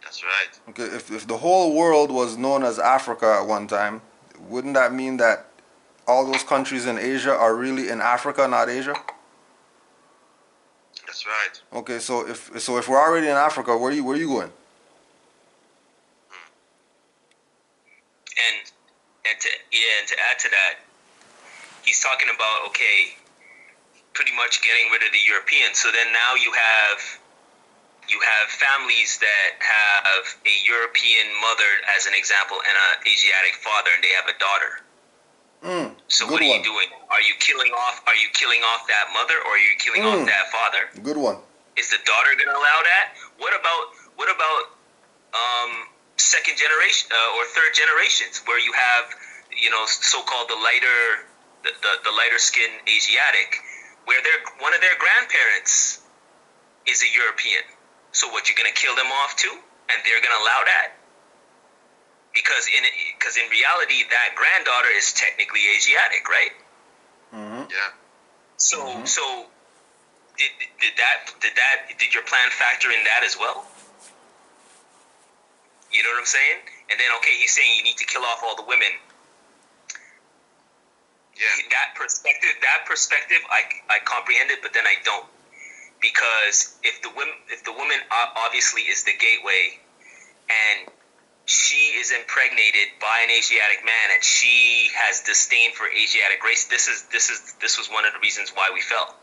That's right. Okay, if the whole world was known as Africa at one time, wouldn't that mean that all those countries in Asia are really in Africa, not Asia? That's right. Okay, so if we're already in Africa, where you going? And to add to that, he's talking about, okay, pretty much getting rid of the Europeans. So then now you have families that have a European mother, as an example, and an Asiatic father, and they have a daughter. So what are you doing? Are you killing off that mother, or are you killing off that father? Good one. Is the daughter going to allow that? What about second generation or third generations, where you have so-called the lighter skin Asiatic, where one of their grandparents is a European? So what, you're going to kill them off too, and they're going to allow that? Because in reality, that granddaughter is technically Asiatic, right? Mm-hmm. Yeah. So did your plan factor in that as well? You know what I'm saying? And then, okay, he's saying you need to kill off all the women. Yeah. That perspective, I comprehend it, but then I don't, because if the woman obviously is the gateway, and she is impregnated by an Asiatic man, and she has disdain for Asiatic race. This was one of the reasons why we fell.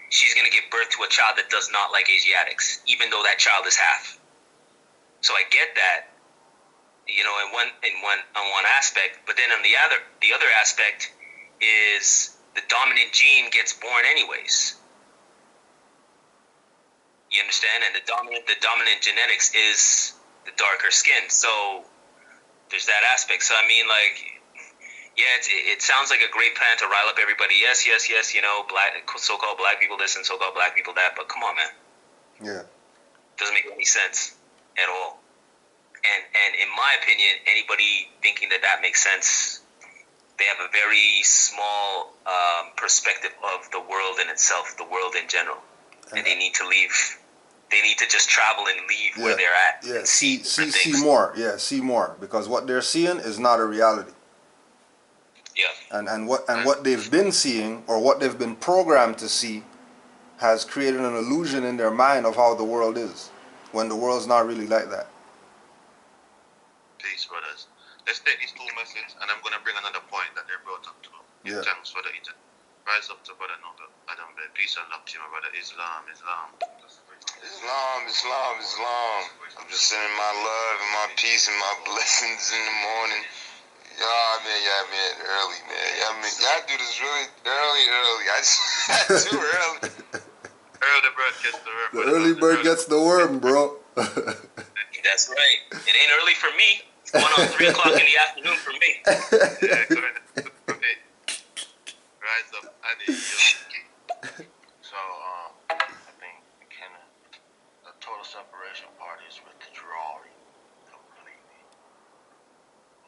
She's gonna give birth to a child that does not like Asiatics, even though that child is half. So I get that, on one aspect, but then on the other aspect is the dominant gene gets born anyways. You understand? And the dominant genetics is the darker skin. So there's that aspect. So I mean, like, yeah, it sounds like a great plan to rile up everybody. Yes, black, so-called black people this and so-called black people that. But come on, man. Yeah. Doesn't make any sense at all. And in my opinion, anybody thinking that makes sense, they have a very small perspective of the world in itself, the world in general, and they need to leave. They need to just travel and leave where they're at. Yeah, and see more. Yeah, see more, because what they're seeing is not a reality. Yeah. And what they've been seeing, or what they've been programmed to see, has created an illusion in their mind of how the world is, when the world's not really like that. Peace, brothers. Let's take these two messages, and I'm going to bring another point that they brought up too. Yeah. Thanks for the internet. Rise up to brother Noble. Adam, peace and love to you, my brother. Islam. I'm just sending my love and my peace and my blessings in the morning. Y'all early, man. Y'all do this really early. I just too early. Early bird gets the worm. The early bird gets the worm, bro. That's right. It ain't early for me. It's going on 3 o'clock in the afternoon for me. Yeah, correct. Rise up, Annie. So, I think the total separation part is withdrawing completely,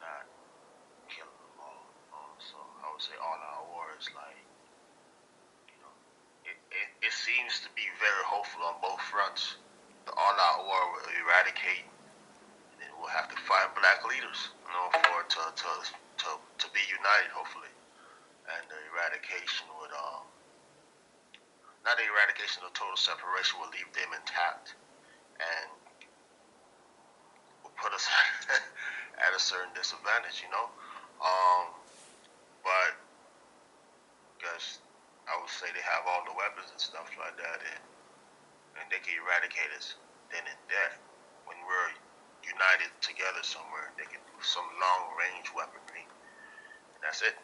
not killing them all. So I would say all out war is like, it seems to be very hopeful on both fronts. The all out war will eradicate, and then we'll have to find black leaders, for it to be united, hopefully. And the eradication would, not the eradication of total separation will leave them intact and will put us at a certain disadvantage, but because I would say they have all the weapons and stuff like that, and they can eradicate us then and there. When we're united together somewhere, they can do some long-range weaponry, and that's it.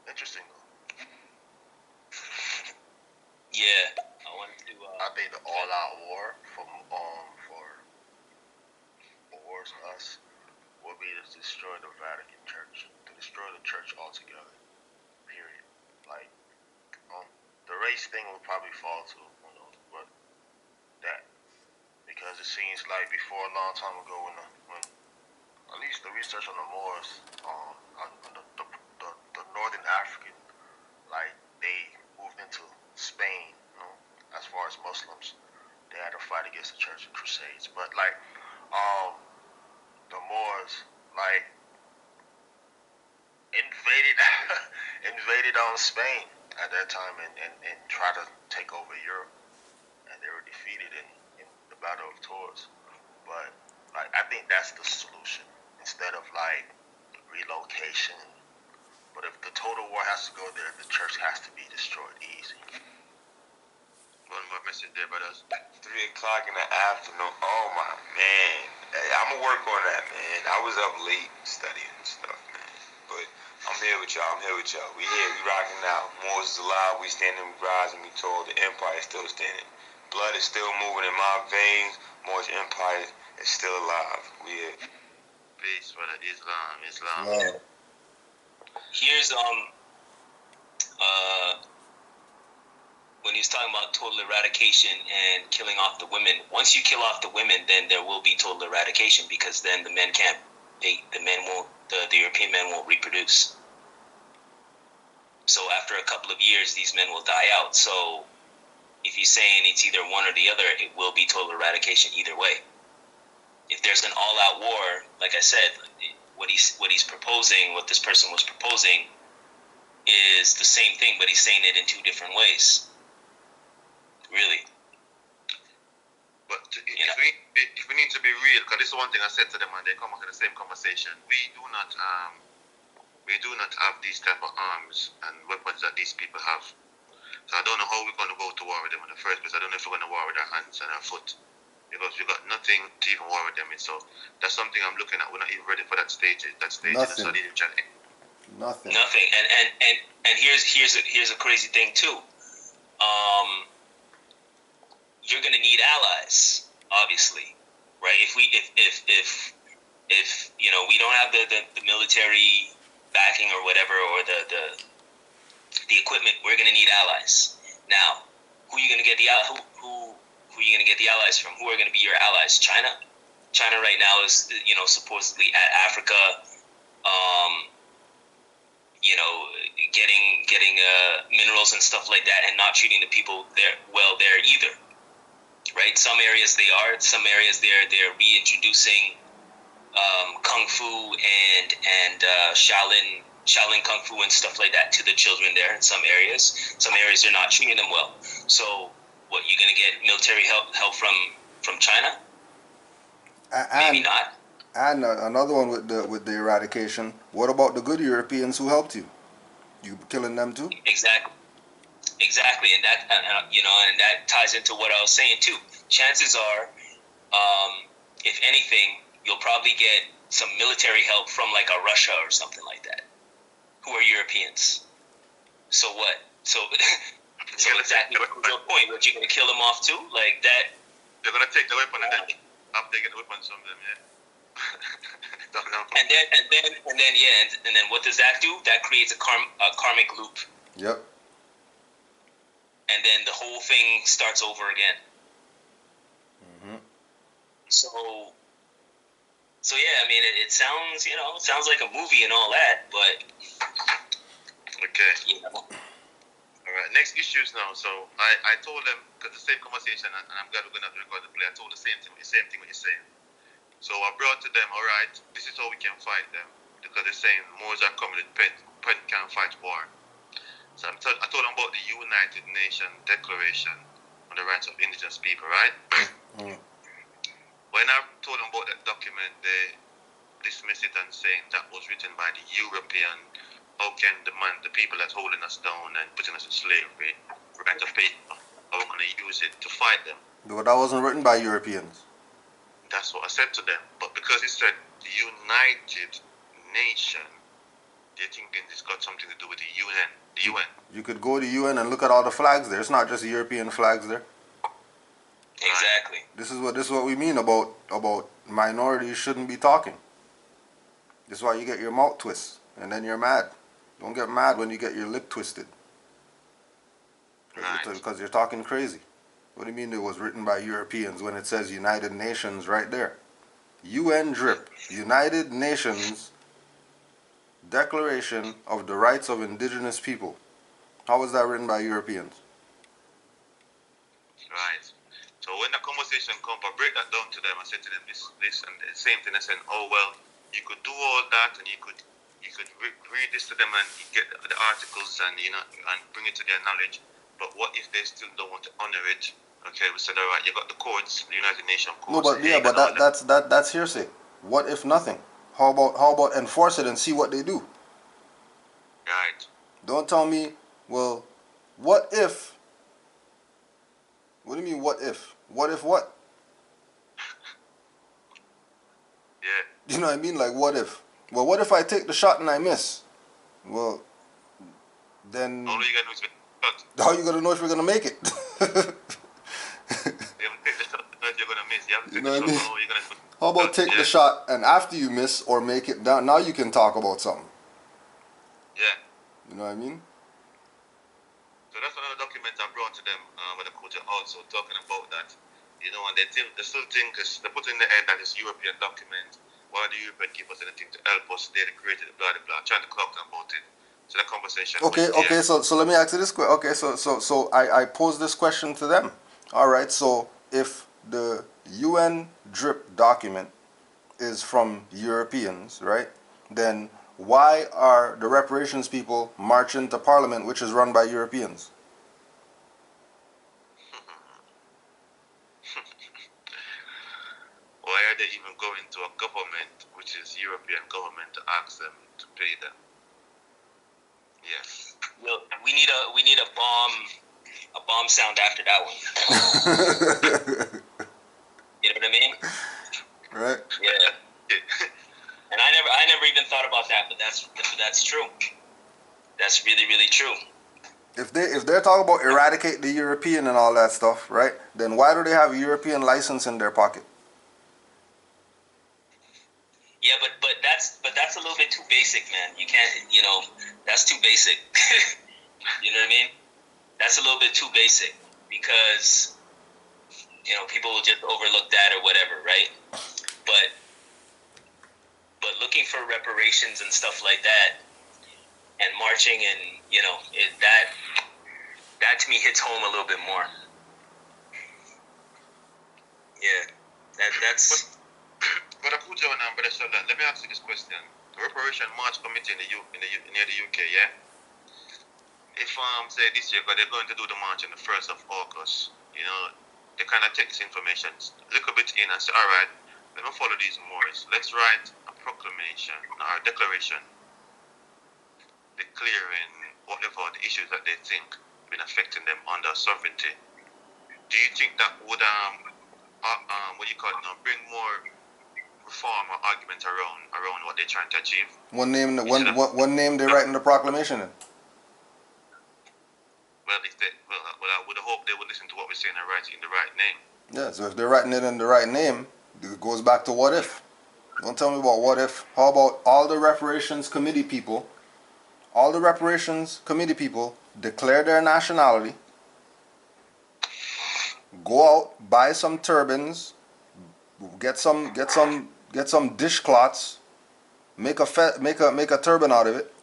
Interesting though. Yeah, I wanted to. I think the all-out war for us would be to destroy the Vatican Church, to destroy the church altogether. Period. Like, the race thing will probably fall to, but that, because it seems like before a long time ago, when at least the research on the Moors, on the Northern African, like, they moved into Spain, as far as Muslims, they had to fight against the church in crusades. But like, the Moors, like, invaded on Spain at that time and tried to take over Europe, and they were defeated in the Battle of Tours. But like, I think that's the solution, instead of like relocation. But if the total war has to go there, the church has to be destroyed easy. One more message there, brothers. 3 o'clock in the afternoon. Oh my man. Hey, I'm gonna work on that, man. I was up late studying and stuff, man. But I'm here with y'all. We here. We rocking out. Moors is alive. We standing. We rising. We tall. The empire is still standing. Blood is still moving in my veins. Moors empire is still alive. We here. Peace, brother. Islam. Wow. Here's when he was talking about total eradication and killing off the women. Once you kill off the women, then there will be total eradication, because then the men can't. The European men won't reproduce. So after a couple of years, these men will die out. So if he's saying it's either one or the other, it will be total eradication either way. if there's an all-out war, like I said, what he's proposing, what this person was proposing, is the same thing, but he's saying it in two different ways. Really. But if we need to be real, because this is one thing I said to them, and they come up in the same conversation. We do not have these type of arms and weapons that these people have. So I don't know how we're going to go to war with them in the first place. I don't know if we're going to war with our hands and our foot, because we've got nothing to even war with them in. So that's something I'm looking at. We're not even ready for that stage. Nothing. Nothing. Nothing. And here's a crazy thing too. You're gonna need allies, obviously, right? If we we don't have the military backing or whatever, or the equipment, we're gonna need allies. Now, who are you gonna get the who are you gonna get the allies from? Who are gonna be your allies? China right now is supposedly at Africa, getting minerals and stuff like that, and not treating the people there either. Right, some areas they are. Some areas they're reintroducing kung fu and Shaolin kung fu and stuff like that to the children there. In some areas they're not treating them well. So, what, you're gonna get military help from China? Maybe not. And another one with the eradication. What about the good Europeans who helped you? You killing them too? Exactly, and that and that ties into what I was saying too. Chances are, if anything, you'll probably get some military help from like a Russia or something like that, who are Europeans. So what? So exactly what's your point? What, you're gonna kill them off too? Like that? They're gonna take the weapon and then after they get the weapons from them, yeah. and then what does that do? That creates a karmic loop. Yep. And then the whole thing starts over again. Mm-hmm. So yeah, I mean, it sounds like a movie and all that, but okay. All right. Next issues now. So I told them, because the same conversation, and I'm glad we're gonna have to record the play. I told the same thing what you're saying. So I brought to them, all right, this is how we can fight them, because they're saying Moors are coming with pen can't fight war. So I told them about the United Nations Declaration on the Rights of Indigenous People, right? Mm. When I told them about that document, they dismissed it and saying that was written by the European. How can the people that's holding us down and putting us in slavery, write a paper? How we're going to use it to fight them? But that wasn't written by Europeans. That's what I said to them. But because it said the United Nations, they're thinking it's got something to do with the UN. The UN. You could go to UN and look at all the flags there. It's not just European flags there. Exactly. This is what we mean about minorities shouldn't be talking. This is why you get your mouth twist and then you're mad. Don't get mad when you get your lip twisted. Because you're talking crazy. What do you mean it was written by Europeans when it says United Nations right there? UN drip. United Nations Declaration of the Rights of Indigenous People. How was that written by Europeans? Right. So when the conversation comes, I break that down to them. I said to them this and the same thing. I said, oh well, you could do all that and you could read this to them and get the articles and and bring it to their knowledge. But what if they still don't want to honor it? Okay, we said, all right, you got the courts, the United Nations courts. No, but that's hearsay. What if nothing? How about enforce it and see what they do? Right. Don't tell me, well, what if? What do you mean, what if? What if what? Yeah. You know what I mean? Like, what if? Well, what if I take the shot and I miss? Well, then... All you gotta do is how you gonna know if you're gonna make it? You're gonna miss. You know what I mean? How about take the shot and after you miss or make it down, now you can talk about something. Yeah. You know what I mean? So that's another document I brought to them with the coach also talking about that. And they still think they put in the head that it's European document. Why do European give us anything to help us? They created it, blah, blah, blah. Trying to talk about it. So the conversation. Okay, so let me ask you this question. Okay, so I pose this question to them. All right, so if the UN DRIP document is from Europeans, right? Then why are the reparations people marching to Parliament, which is run by Europeans? Why are they even going to a government, which is European government, to ask them to pay them? Yes. Well, we need a bomb sound after that one. You know what I mean? Right. Yeah. And I never even thought about that, but that's true. That's really, really true. If they're talking about eradicate the European and all that stuff, right? Then why do they have a European license in their pocket? Yeah, but that's a little bit too basic, man. You can't, that's too basic. You know what I mean? That's a little bit too basic because people will just overlook that or whatever, right? But looking for reparations and stuff like that, and marching, and that to me hits home a little bit more. Yeah, that's. But Akujo and Brother Sheldon, let me ask you this question: the Reparation March Committee near the UK, yeah. If say this year, because they're going to do the march on the 1st of August, they kind of take this information a little bit in and say, all right, let me follow these Moors. Let's write a proclamation or a declaration declaring whatever the issues that they think been affecting them under sovereignty. Do you think that would bring more reform or argument around what they're trying to achieve? What name they write in the proclamation in? Well, I would hope they would listen to what we're saying and write it in the right name. Yeah, so if they're writing it in the right name, it goes back to what if. Don't tell me about what if. How about all the reparations committee people? All the reparations committee people declare their nationality, go out, buy some turbans, get some dishcloths, make a turban out of it.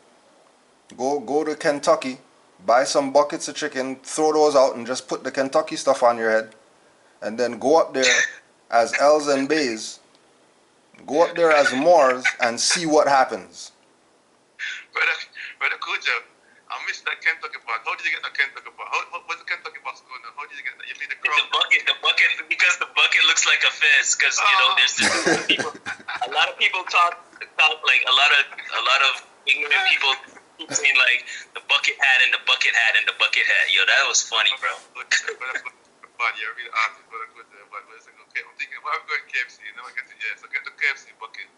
Go to Kentucky, buy some buckets of chicken, throw those out, and just put the Kentucky stuff on your head, and then go up there as L's and B's. Go up there as Moors and see what happens. Brother Kuja, I missed that Kentucky part. How did you get that Kentucky part? What's the Kentucky box going on? How did you get that? You mean the crown? The bucket, because the bucket looks like a fez. Because there's just people. A lot of people talk like a lot of ignorant people keep saying like the bucket hat and the bucket hat and the bucket hat. Yo, that was funny, bro. Yeah, really asked Brother Kuja, but okay, I'm thinking, well, I'm going KFC. Now I get to so get the KFC bucket,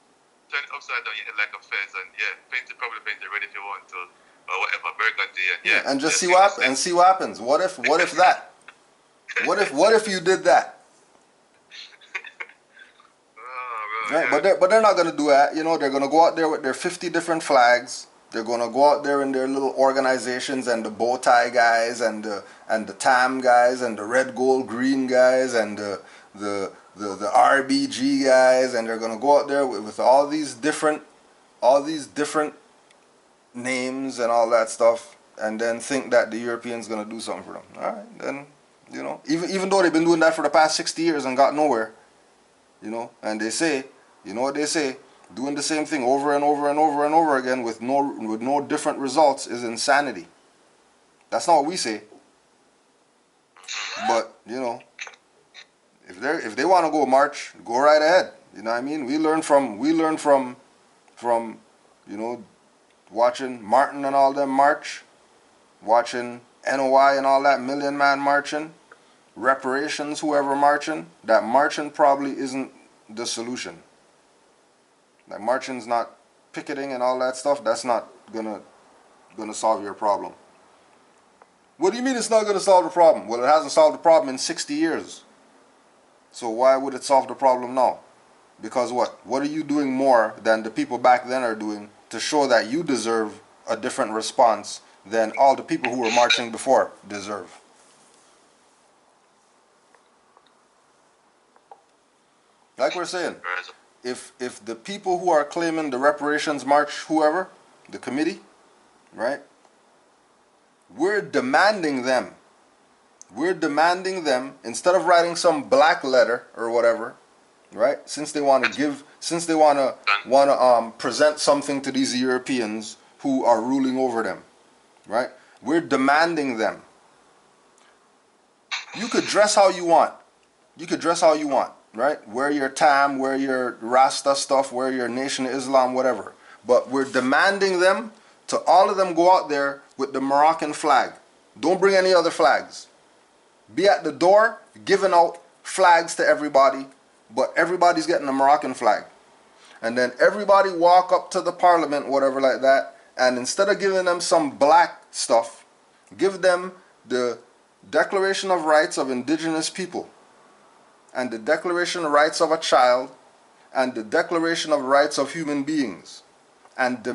turn it upside down, you hit like a fez, and paint it red if you want to. Or whatever, burgundy, and and just see what happens. What if that? What if you did that? Right, yeah. But they're not gonna do that. They're gonna go out there with their 50 different flags. They're gonna go out there in their little organizations, and the bow tie guys, and the TAM guys, and the red, gold, green guys, and the RBG guys, and they're gonna go out there with all these different names and all that stuff, and then think that the Europeans gonna do something for them. All right, then even though they've been doing that for the past 60 years and got nowhere, and they say, what they say, doing the same thing over and over and over and over again with no different results is insanity. That's not what we say. But if they want to go march, go right ahead. You know what I mean? We learn from watching Martin and all them march, watching NOI and all that Million Man marching, reparations, whoever marching. That marching probably isn't the solution. That marching's not picketing and all that stuff. That's not gonna solve your problem. What do you mean it's not gonna solve the problem? Well, it hasn't solved the problem in 60 years. So why would it solve the problem now? Because what? What are you doing more than the people back then are doing to show that you deserve a different response than all the people who were marching before deserve? Like we're saying, if the people who are claiming the reparations march, whoever, the committee, right? We're demanding them, instead of writing some black letter or whatever, right? Since they want to give, since they want to present something to these Europeans who are ruling over them, right? We're demanding them. You could dress how you want. You could dress how you want, right? Wear your tam, wear your Rasta stuff, wear your Nation of Islam, whatever. But we're demanding them to all of them go out there with the Moroccan flag. Don't bring any other flags. Be at the door giving out flags to everybody, but everybody's getting a Moroccan flag. And then everybody walk up to the parliament, whatever like that, and instead of giving them some black stuff, give them the Declaration of Rights of Indigenous People and the Declaration of Rights of a Child and the Declaration of Rights of Human Beings. And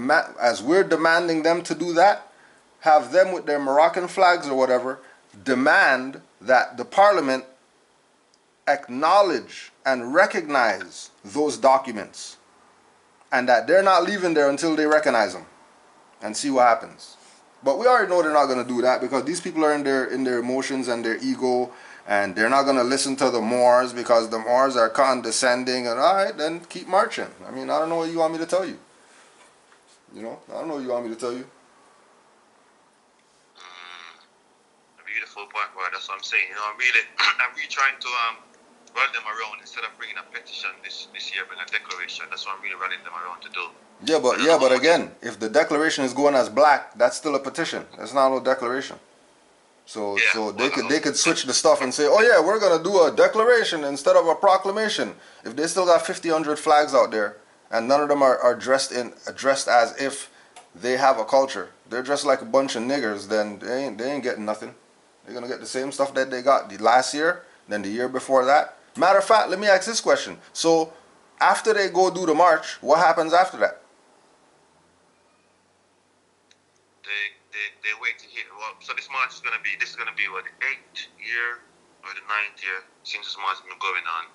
as we're demanding them to do that, have them with their Moroccan flags or whatever, demand that the parliament acknowledge and recognize those documents and that they're not leaving there until they recognize them and see what happens. But we already know they're not going to do that because these people are in their emotions and their ego, and they're not going to listen to the Moors because the Moors are condescending. And all right, then keep marching. I mean, I don't know what you want me to tell you. You know, I don't know what you want me to tell you. A beautiful point, bro. That's what I'm saying. You know, I'm really trying to rally them around instead of bringing a petition this year, bring a declaration. That's what I'm really rallying them around to do. But again, if the declaration is going as black, that's still a petition. That's not no declaration. So they could switch the stuff and say, oh yeah, we're gonna do a declaration instead of a proclamation. If they still got 100 flags out there and none of them are dressed as if they have a culture, they're dressed like a bunch of niggers, then they ain't getting nothing. They're gonna get the same stuff that they got the last year, then the year before that. Matter of fact, let me ask this question. So after they go do the march, what happens after that? They wait to hear. Well, so this is gonna be what, the 8th year or the 9th year since this march has been going on.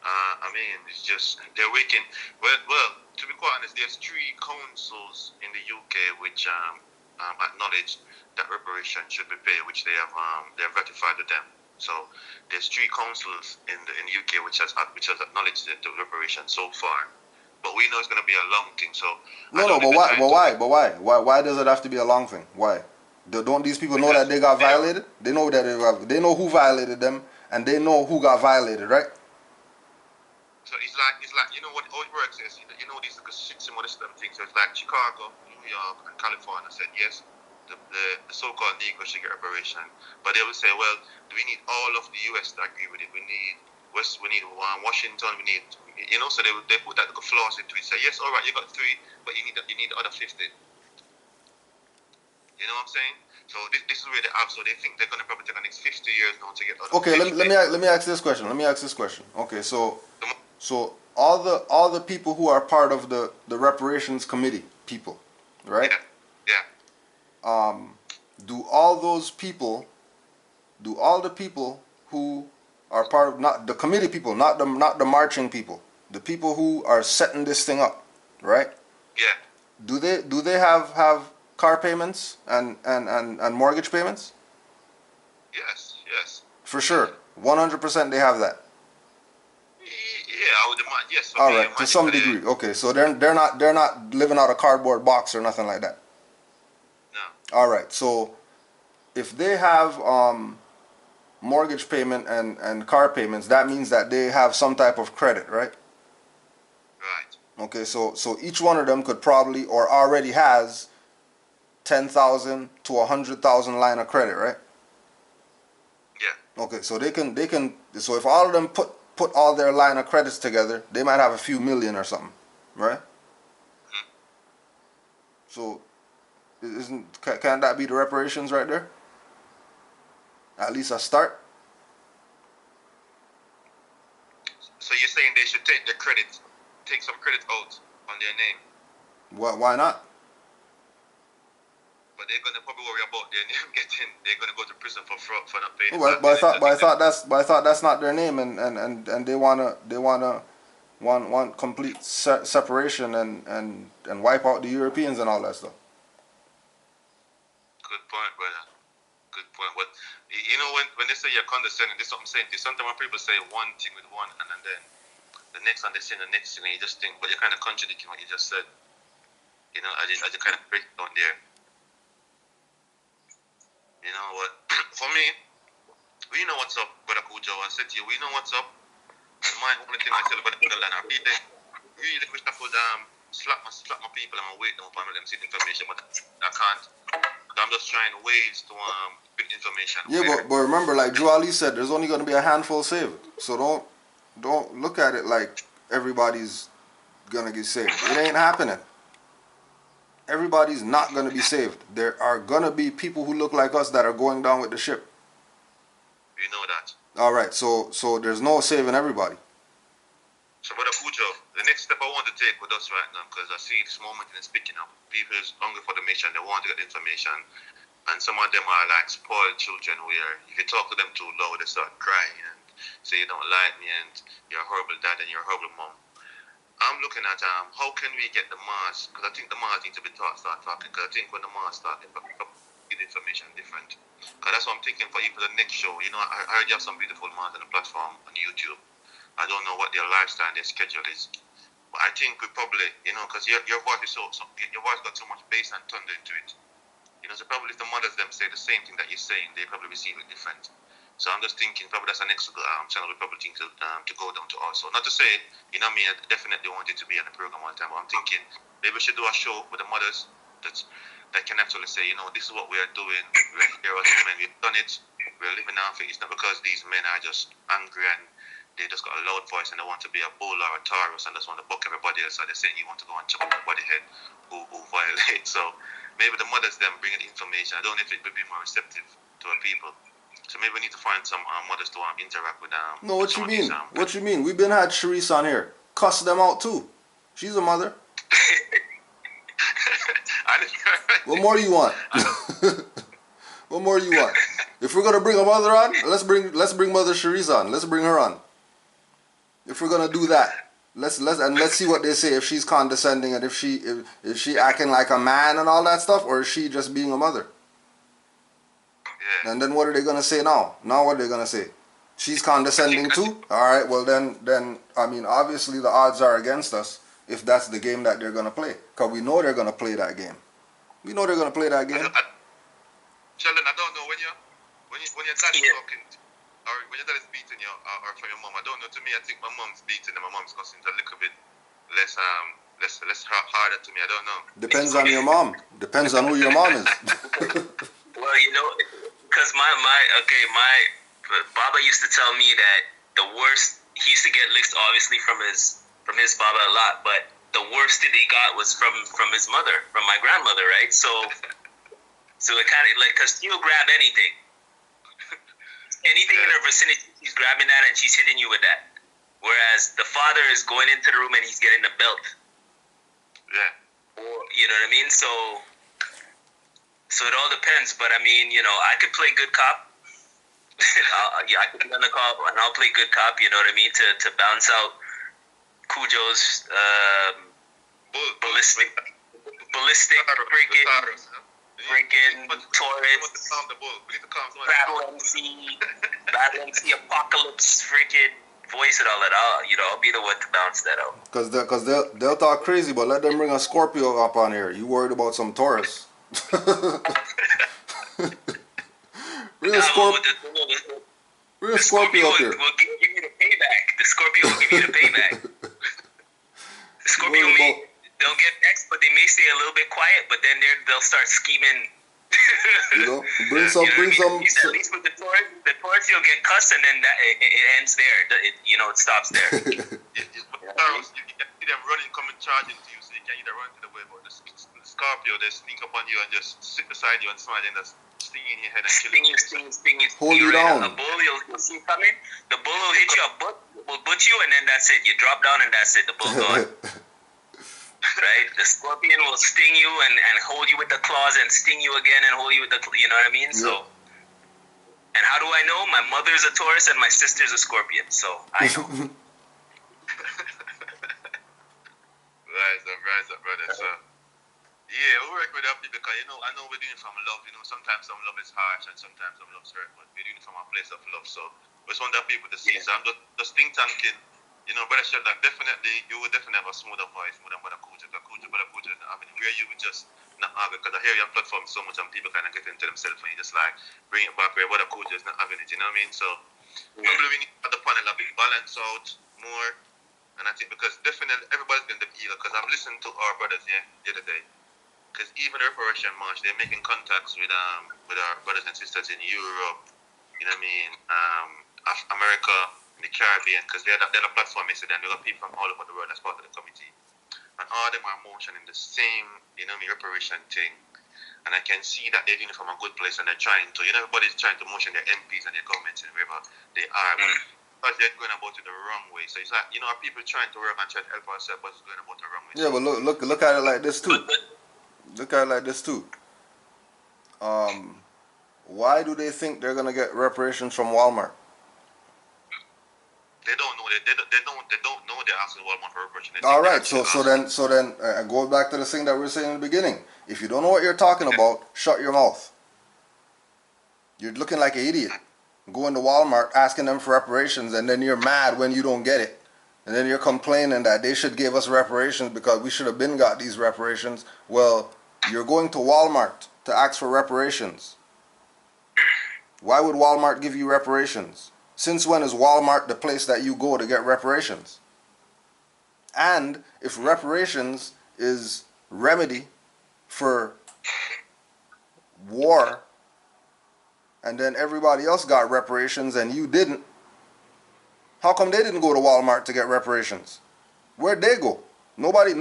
I mean, it's just they're waiting. Well, to be quite honest, there's 3 councils in the UK which acknowledge that reparations should be paid, which they have ratified with them. So there's 3 councils in the UK which has acknowledged the reparations so far. But we know it's going to be a long thing. So why does it have to be a long thing? Why? Don't these people know that they got violated? They know that they know who violated them, and they know who got violated, right? So it's like you know what how it works is, you know these similar stuff things. So it's like Chicago, New York, and California said yes, the so-called Negro should get reparation, but they will say, well, do we need all of the U.S. to agree with it? We need Washington, we need, you know, so they put that clause into it. Say yes, all right, you got 3, but you need the other 50. You know what I'm saying? So this is where they have. So they think they're gonna probably take the next 50 years now to get other. Okay, 50. let me ask this question. Okay, so all the people who are part of the reparations committee people, right? Yeah. Do all the people who are part of, not the committee people, not the marching people, the people who are setting this thing up, right? Yeah. Do they have car payments and mortgage payments? Yes. For sure, 100% they have that. Yeah, I would imagine. Yes. All right, to some degree. Okay, so they're not living out a cardboard box or nothing like that. No. All right, so if they have mortgage payment and car payments, that means that they have some type of credit, right? Right. Okay, so each one of them could probably or already has 10,000 to 100,000 line of credit, right? Yeah. Okay, so they can so if all of them put all their line of credits together, they might have a few million or something, right? Mm-hmm. So can't that be the reparations right there? At least a start. So you're saying they should take some credit out on their name? Why not? But they're gonna probably worry about their name they're gonna go to prison for fraud, for not paying. But I thought that's not their name, and they want complete separation and wipe out the Europeans and all that stuff. Good point, brother. Good point. But you know when they say you're condescending, this is what I'm saying. Sometimes when people say one thing with one and then the next one they say the next thing, and you just think, but you're kind of contradicting what you just said. You know, I just kind of break it down there. You know what? For me, we know what's up, Brother Kujo. I said to you, we know what's up. And my only thing I tell about the land, I really wish I could slap my people and wake them up and let them see the information, but I can't. So I'm just trying ways to get information. Yeah, but remember, like Joe Ali said, there's only going to be a handful saved. So don't look at it like everybody's gonna get saved. It ain't happening. Everybody's not gonna be saved. There are gonna be people who look like us that are going down with the ship. You know that. All right, so there's no saving everybody. So, Brother Kujo, the next step I want to take with us right now, because I see this moment is picking up. People is hungry for the mission. They want to get information. And some of them are like spoiled children where if you talk to them too loud, they start crying and say you don't like me and you're a horrible dad and you're a horrible mom. I'm looking at how can we get the Mars, because I think the Mars need to be start talking, because I think when the Mars start, they get information different. Because that's what I'm thinking for you for the next show. You know, I heard you have some beautiful Mars on the platform on YouTube. I don't know what their lifestyle and their schedule is. But I think we probably, you know, because your voice is your voice got so much bass and thunder into it. You know, so probably if the mothers them say the same thing that you're saying, they probably receive it different. So I'm just thinking probably that's the next channel we probably think to go down to also. Not to say, you know me, I definitely want it to be on the program all the time, but I'm thinking maybe we should do a show with the mothers that can actually say, you know, this is what we are doing. We're here as men, we've done it. We're living our faith. It's not because these men are just angry and they just got a loud voice and they want to be a bull or a Taurus and just want to buck everybody else. So they're saying you want to go and chop everybody head who violate. So maybe the mothers them bringing the information. I don't know if it would be more receptive to our people. So maybe we need to find some mothers to interact with them. No, what you mean? What you mean? We've been had Sharice on here. Cuss them out too. She's a mother. What more do you want? What more do you want? If we're gonna bring a mother on, let's bring Mother Sharice on. Let's bring her on. If we're gonna do that, let's see what they say. If she's condescending and if she acting like a man and all that stuff, or is she just being a mother? Yeah. And then what are they gonna say now? Now what are they gonna say? She's condescending too? Alright, well then I mean obviously the odds are against us if that's the game that they're gonna play. Because we know they're gonna play that game. We know they're gonna play that game. Sheldon, I don't know when your dad is talking or when your dad is beating you or from your mom, I don't know. To me I think my mom's beating and my mom's cussing a little bit less harder to me. I don't know. Depends on your mom. Depends on who your mom is. Well, you know, because my Baba used to tell me that the worst, he used to get licks obviously from his Baba a lot, but the worst that he got was from his mother, from my grandmother, right? So it kind of like, because she'll grab anything in her vicinity, she's grabbing that and she's hitting you with that. Whereas the father is going into the room and he's getting the belt. Yeah. Or, you know what I mean? So it all depends, but I mean, you know, I could play good cop. I could be on the cop and I'll play good cop, you know what I mean, to bounce out Cujo's ballistic freaking Taurus, Battle MC Apocalypse freaking voice and all that. I'll be the one to bounce that out. Because they'll talk crazy, but let them bring a Scorpio up on here. You worried about some Taurus? Bring a Scorpio up here. Will give you the payback. The Scorpio will give you the payback. The Scorpio they'll get next, but they may stay a little bit quiet, but then they'll start scheming. You know, bring some. At least with the Taurus, you'll get cussed, and then it ends there. It stops there. You see them running, coming charging to you, so you can either run to the web or the Scorpio, they sneak up on you and just sit beside you and smile and just sting in your head and kill you. Sting you. Hold you down. A bull, you'll see coming. The bull will hit you, will butt you, and then that's it. You drop down and that's it. The bull gone. Right? The scorpion will sting you and hold you with the claws and sting you again and hold you with the, you know what I mean? Yeah. So, and how do I know? My mother's a Taurus and my sister's a Scorpion, so I know. Rise up, brother. So, yeah, we work with our people because, I know we're doing it from love. Sometimes some love is harsh and sometimes some love is hurt, but we're doing it from a place of love. So, we just want our people to see. So, I'm just think tanking You know, Brother Sheldon, definitely, you would definitely have a smoother voice more than Brother Kuja. Because Brother Kuja is not having it. Where you would just not have it. Because I hear your platform so much and people kind of get into themselves and you just like bring it back where Brother Kuja is not having it. You know what I mean? So, probably we need the panel a bit balance out more. And I think because definitely everybody's going to be eager. Because I'm listening to our brothers here the other day. Because even the Reparation March, they're making contacts with our brothers and sisters in Europe, you know what I mean, America, in the Caribbean, because they're a platform yesterday, and they got people from all over the world as part of the committee. And all of them are motioning the same, you know, reparation thing. And I can see that they're doing it from a good place, and they're trying to, you know, everybody's trying to motion their MPs and their governments and wherever they are. But they're going about it the wrong way. So it's like, you know, are people trying to work and try to help ourselves, but it's going about the wrong way. Yeah, but look at it like this too. Look at it like this too. Why do they think they're gonna get reparations from Walmart? They don't know. They don't know they're asking Walmart for reparations. All right, so then go back to the thing that we were saying in the beginning. If you don't know what you're talking about, shut your mouth. You're looking like an idiot. Going to Walmart asking them for reparations, and then you're mad when you don't get it, and then you're complaining that they should give us reparations because we should have been got these reparations. Well, you're going to Walmart to ask for reparations. Why would Walmart give you reparations? Since when is Walmart the place that you go to get reparations? And if reparations is remedy for war, and then everybody else got reparations and you didn't, how come they didn't go to Walmart to get reparations? Where'd they go? Nobody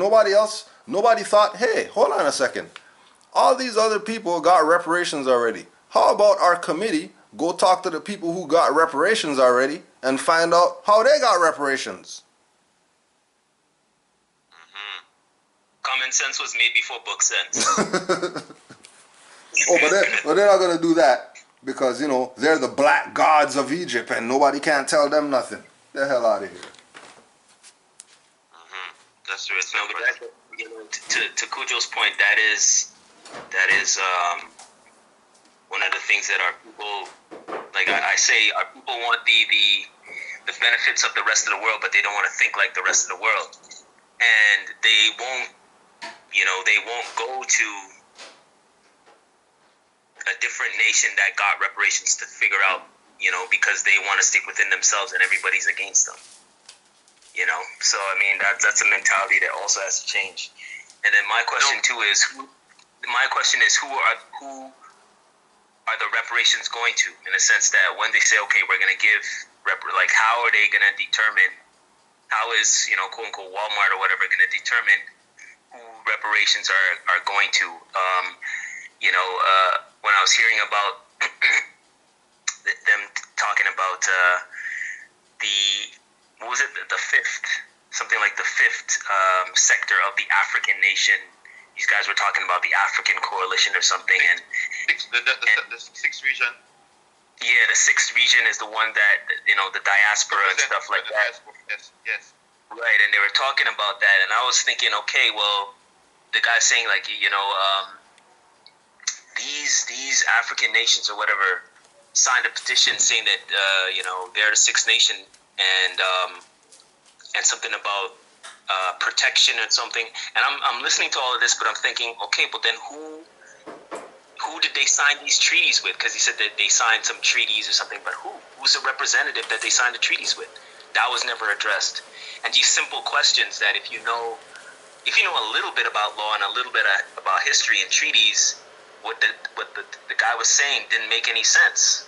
thought, hey, hold on a second. All these other people got reparations already. How about our committee go talk to the people who got reparations already and find out how they got reparations? Common sense was made before book sense. Oh, but they're not going to do that because, you know, they're the black gods of Egypt and nobody can tell them nothing. The hell out of here. That's true. No, but that, you know, to Cujo's point, that is one of the things that our people, like I say, our people want the benefits of the rest of the world, but they don't want to think like the rest of the world, and they won't go to a different nation that got reparations to figure out, you know, because they want to stick within themselves and everybody's against them. You know, so I mean that's a mentality that also has to change. And then my question too is, who are the reparations going to? In a sense that when they say, okay, we're going to give how are they going to determine? How is, you know, quote unquote Walmart or whatever going to determine who reparations are going to? When I was hearing about them talking about the fifth sector of the African nation. These guys were talking about the African Coalition or something, and the sixth region. Yeah, the sixth region is the one that, you know, the diaspora and stuff like that. Yes. Right, and they were talking about that, and I was thinking, okay, well, the guy's saying like, you know, these African nations or whatever signed a petition saying that you know, they're the sixth nation, and something about protection and something. And I'm listening to all of this, but I'm thinking, okay, but then who did they sign these treaties with? Because he said that they signed some treaties or something, but who's the representative that they signed the treaties with? That was never addressed. And these simple questions that if you know a little bit about law and a little bit about history and treaties, what the guy was saying didn't make any sense.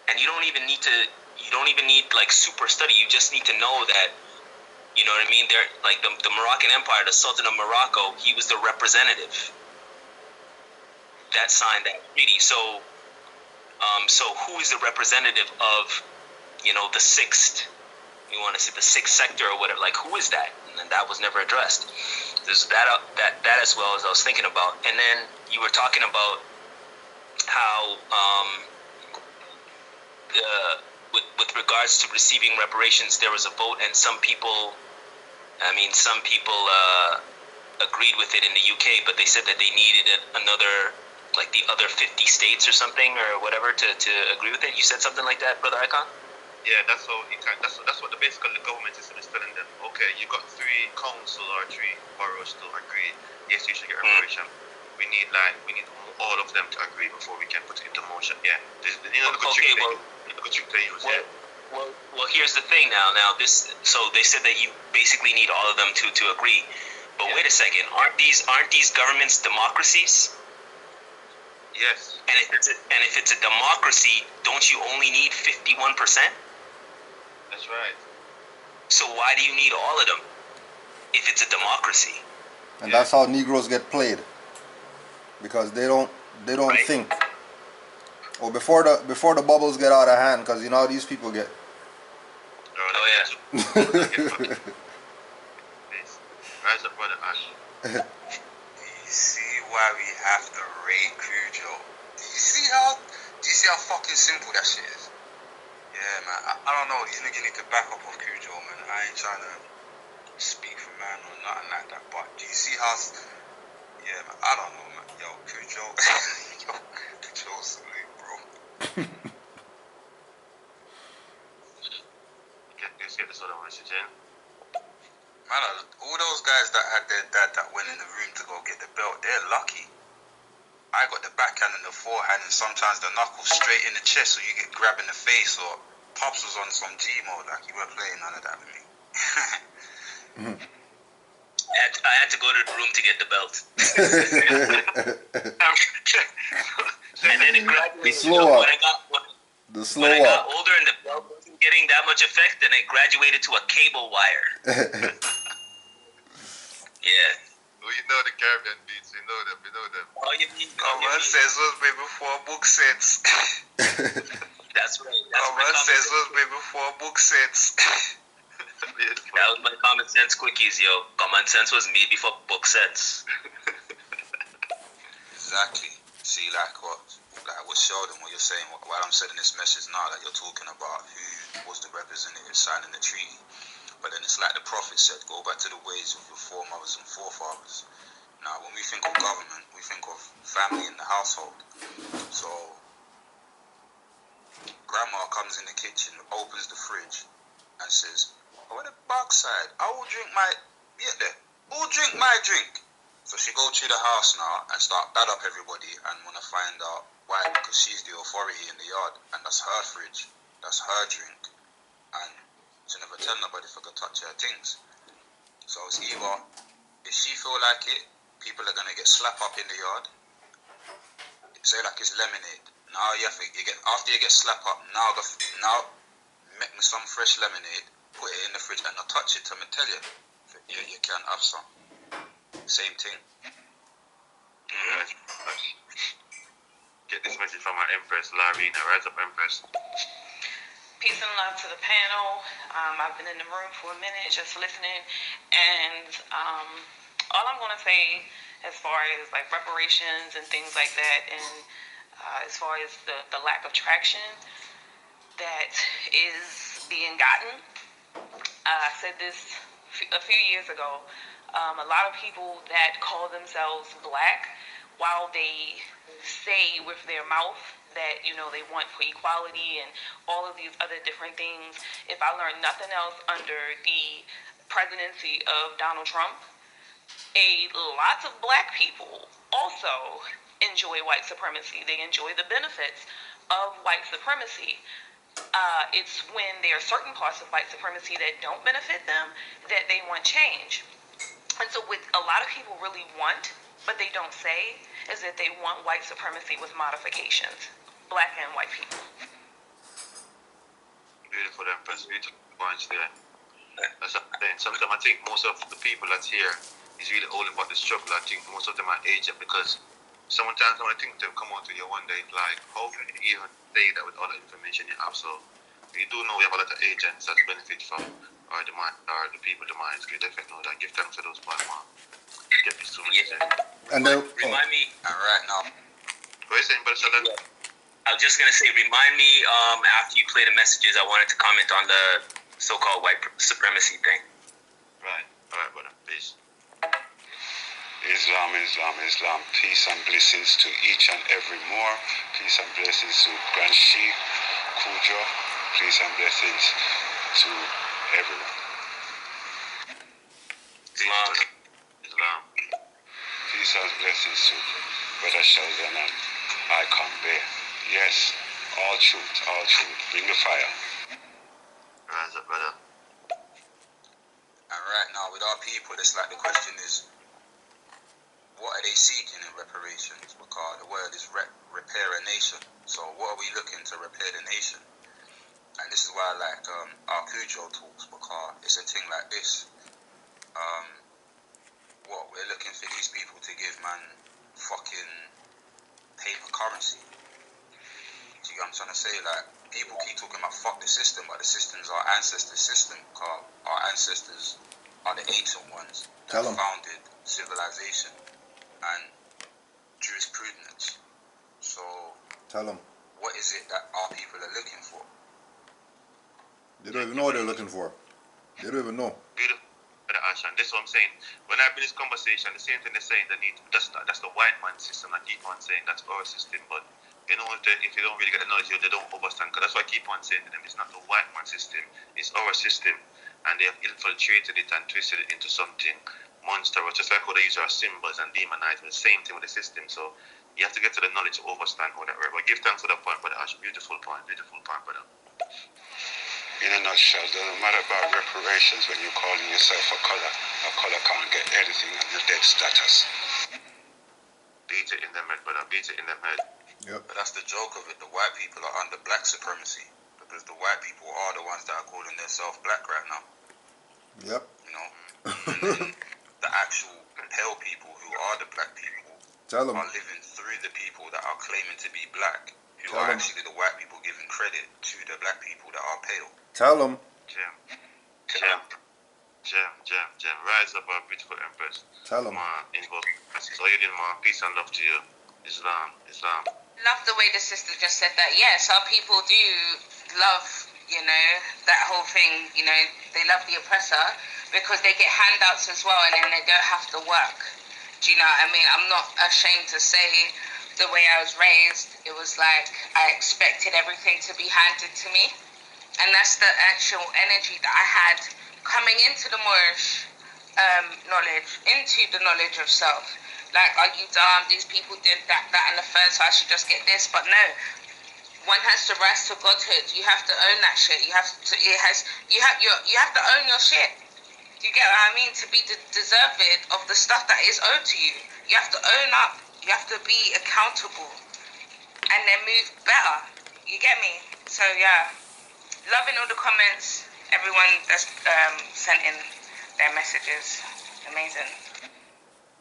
And you don't even need like super study. You just need to know that, you know what I mean? They're like the Moroccan Empire, the Sultan of Morocco, he was the representative that signed that treaty. So who is the representative of, you know, the sixth? You want to say the sixth sector or whatever? Like, who is that? And that was never addressed. There's that as well as I was thinking about. And then you were talking about how with regards to receiving reparations, there was a vote, and some people agreed with it in the UK, but they said that they needed another, like the other 50 states or something or whatever to agree with it. You said something like that, Brother Icon? Yeah, that's how it can. That's what the basically the government system is telling them. Okay, you got 3 council or 3 boroughs to agree. Yes, you should get reparation. We need all of them to agree before we can put it into motion. Yeah, the good trick they use. Yeah. Well, here's the thing now. So they said that you basically need all of them to agree. But wait a second, aren't these governments democracies? Yes. And if it's a democracy, don't you only need 51%? That's right. So why do you need all of them if it's a democracy? And that's how Negroes get played, because they don't Right. think. Or before the bubbles get out of hand, because you know how these people get. Oh yeah. Rise up, brother Ash. You see why we have to rate Cujo? Do you see how fucking simple that shit is? Yeah, man. I don't know. These niggas need to back up off Cujo, man. I ain't trying to speak for man or nothing like that. But do you see how? Yeah, man. I don't know, man. Yo, Cujo. Yo, Cujo's silly, bro. Let's get this other message in. Man, all those guys that had their dad that went in the room to go get the belt, they're lucky. I got the backhand and the forehand and sometimes the knuckles straight in the chest, so you get grabbed in the face. Or Pops was on some G mode, like he weren't playing none of that with me. I had to go to the room to get the belt. And then it graduated. The slow up. When I got older and the belt wasn't getting that much effect, then it graduated to a cable wire. Yeah. Well, you know the Caribbean beats. You know them. Oh, you mean? Man says was way before book sets. That's right. Man says was way before book sets. That was my common sense quickies, yo. Common sense was made before book sets. Exactly. See, like what Sheldon, what you're saying, while I'm sending this message now, that you're talking about who was the representative signing the treaty. But then it's like the prophet said, go back to the ways of your foremothers and forefathers. Now, when we think of government, we think of family in the household. So, grandma comes in the kitchen, opens the fridge, and says, "Oh, the backside, I will drink my, who'll drink my drink?" So she go to the house now and start bad up everybody and want to find out why, because she's the authority in the yard, and that's her fridge, that's her drink, and she never tell nobody if I could touch her things. So it's either, if she feel like it, people are gonna get slapped up in the yard. Say like it's lemonade. Now after you get slapped up, now make me some fresh lemonade, put it in the fridge, and not touch it. I'm gonna tell you, you can't have some. Same thing. Get this message from our Empress, Larina. Rise up, Empress. Peace and love to the panel. I've been in the room for a minute just listening, and all I'm going to say as far as like reparations and things like that, and as far as the lack of traction that is being gotten, I said this a few years ago. A lot of people that call themselves black, while they say with their mouth that, you know, they want for equality and all of these other different things, if I learned nothing else under the presidency of Donald Trump, lots of black people also enjoy white supremacy. They enjoy the benefits of white supremacy. It's when there are certain parts of white supremacy that don't benefit them that they want change. And so what a lot of people really want, but they don't say, is that they want white supremacy with modifications. Black and white people. Beautiful, Empress. Beautiful points there. That's what I'm saying. Sometimes I think most of the people that's here is really all about the struggle. I think most of them are agent, because sometimes when I think they come out to you one day, like, how can you even say that with all the information you have? So we do know we have a lot of agents that benefit from our demand, or the people demands. We definitely know that. Give thanks to those part one. Get this too much. Yeah. And then, Remind me. All right now. What are you saying, Brother Sheldon? I was just gonna say, remind me after you play the messages. I wanted to comment on the so-called white supremacy thing. Right. All right, brother. Peace. Islam. Peace and blessings to each and every Moor. Peace and blessings to Grand Sheikh, Kujo, Peace and blessings to everyone. Islam. Islam. Peace and blessings to Brother Sheldon and Icon Bear. Yes, all truth, all truth. Bring the fire. Rise up, brother. And right now, with our people, it's like the question is, what are they seeking in reparations? Because the word is repair a nation. So what are we looking to repair the nation? And this is why I like our Cujo talks, because it's a thing like this. What we're looking for these people to give man fucking paper currency. Do you get what I'm trying to say? Like, people keep talking about fuck the system, but the system's our ancestors' system, because our ancestors are the ancient ones that Tell 'em. founded civilization and jurisprudence. So Tell them. what is it that our people are looking for? They don't even know what they're looking for. They don't even know. Beautiful. Ash, and this is what I'm saying. When I have this conversation, the same thing they're saying, they need that's the white man system. I keep on saying that's our system, but you know, if you don't really get the knowledge, they don't understand. Because that's why I keep on saying to them, it's not the white man system, it's our system, and they have infiltrated it and twisted it into something monstrous, just like how they use our symbols and demonize it. The same thing with the system. So you have to get to the knowledge to understand how that works. But give thanks for that point, brother Ash. Beautiful point, brother. In a nutshell, it doesn't matter about reparations when you're calling yourself a color. A color can't get anything on your dead status. Beat it in them head, brother. Beat it in them head. Yep. But that's the joke of it. The white people are under black supremacy, because the white people are the ones that are calling themselves black right now. Yep. You know, and then the actual pale people who are the black people Tell them. are living through the people that are claiming to be black, who Tell are 'em. actually the white people giving credit to the black people that are pale. Tell them. Jam. Rise up, our beautiful empress. Tell them. Invoke. So you did more peace and love to you. Islam. Love the way the sister just said that. Yes, our people do love, that whole thing. They love the oppressor because they get handouts as well, and then they don't have to work. Do you know what I mean? I'm not ashamed to say the way I was raised. It was like I expected everything to be handed to me. And that's the actual energy that I had coming into the Moorish knowledge, into the knowledge of self. Like, are you dumb? These people did that, and the third, so I should just get this. But no, one has to rise to godhood. You have to own that shit. You have to own your shit. You get what I mean? To be deserving of the stuff that is owed to you, you have to own up. You have to be accountable, and then move better. You get me? So yeah. Loving all the comments, everyone that's sent in their messages. Amazing.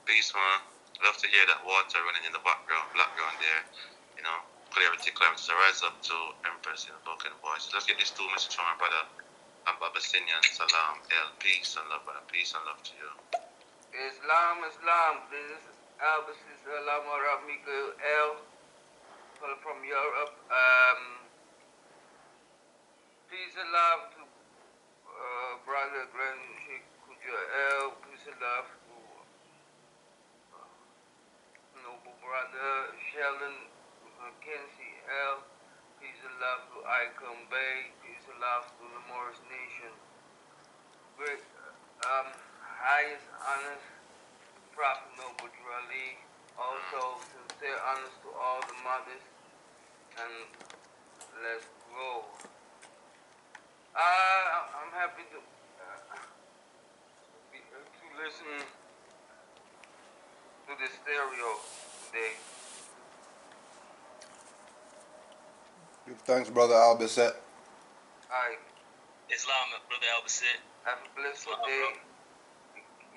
Peace, man. Love to hear that water running in the background there. Clarity. So rise up to Empress in the broken voice. Let's get these two messages from my brother Abyssinian. Salam. Peace and love, brother. Peace and love to you. Islam. This is Albus Salam Mikael L. From Europe. Peace and love to brother Grand Sheikh Kuja L. Peace and love to noble brother Sheldon Mackenzie L. Peace and love to Icon Bay. Peace and love to the Moors Nation. Great, highest honors, Prophet Noble Drali. Also, sincere honors to all the mothers. And let's go. I'm happy to listen to the stereo today. Give thanks, brother Albicet. Alright. Islam, brother Albicet. Have a blissful day.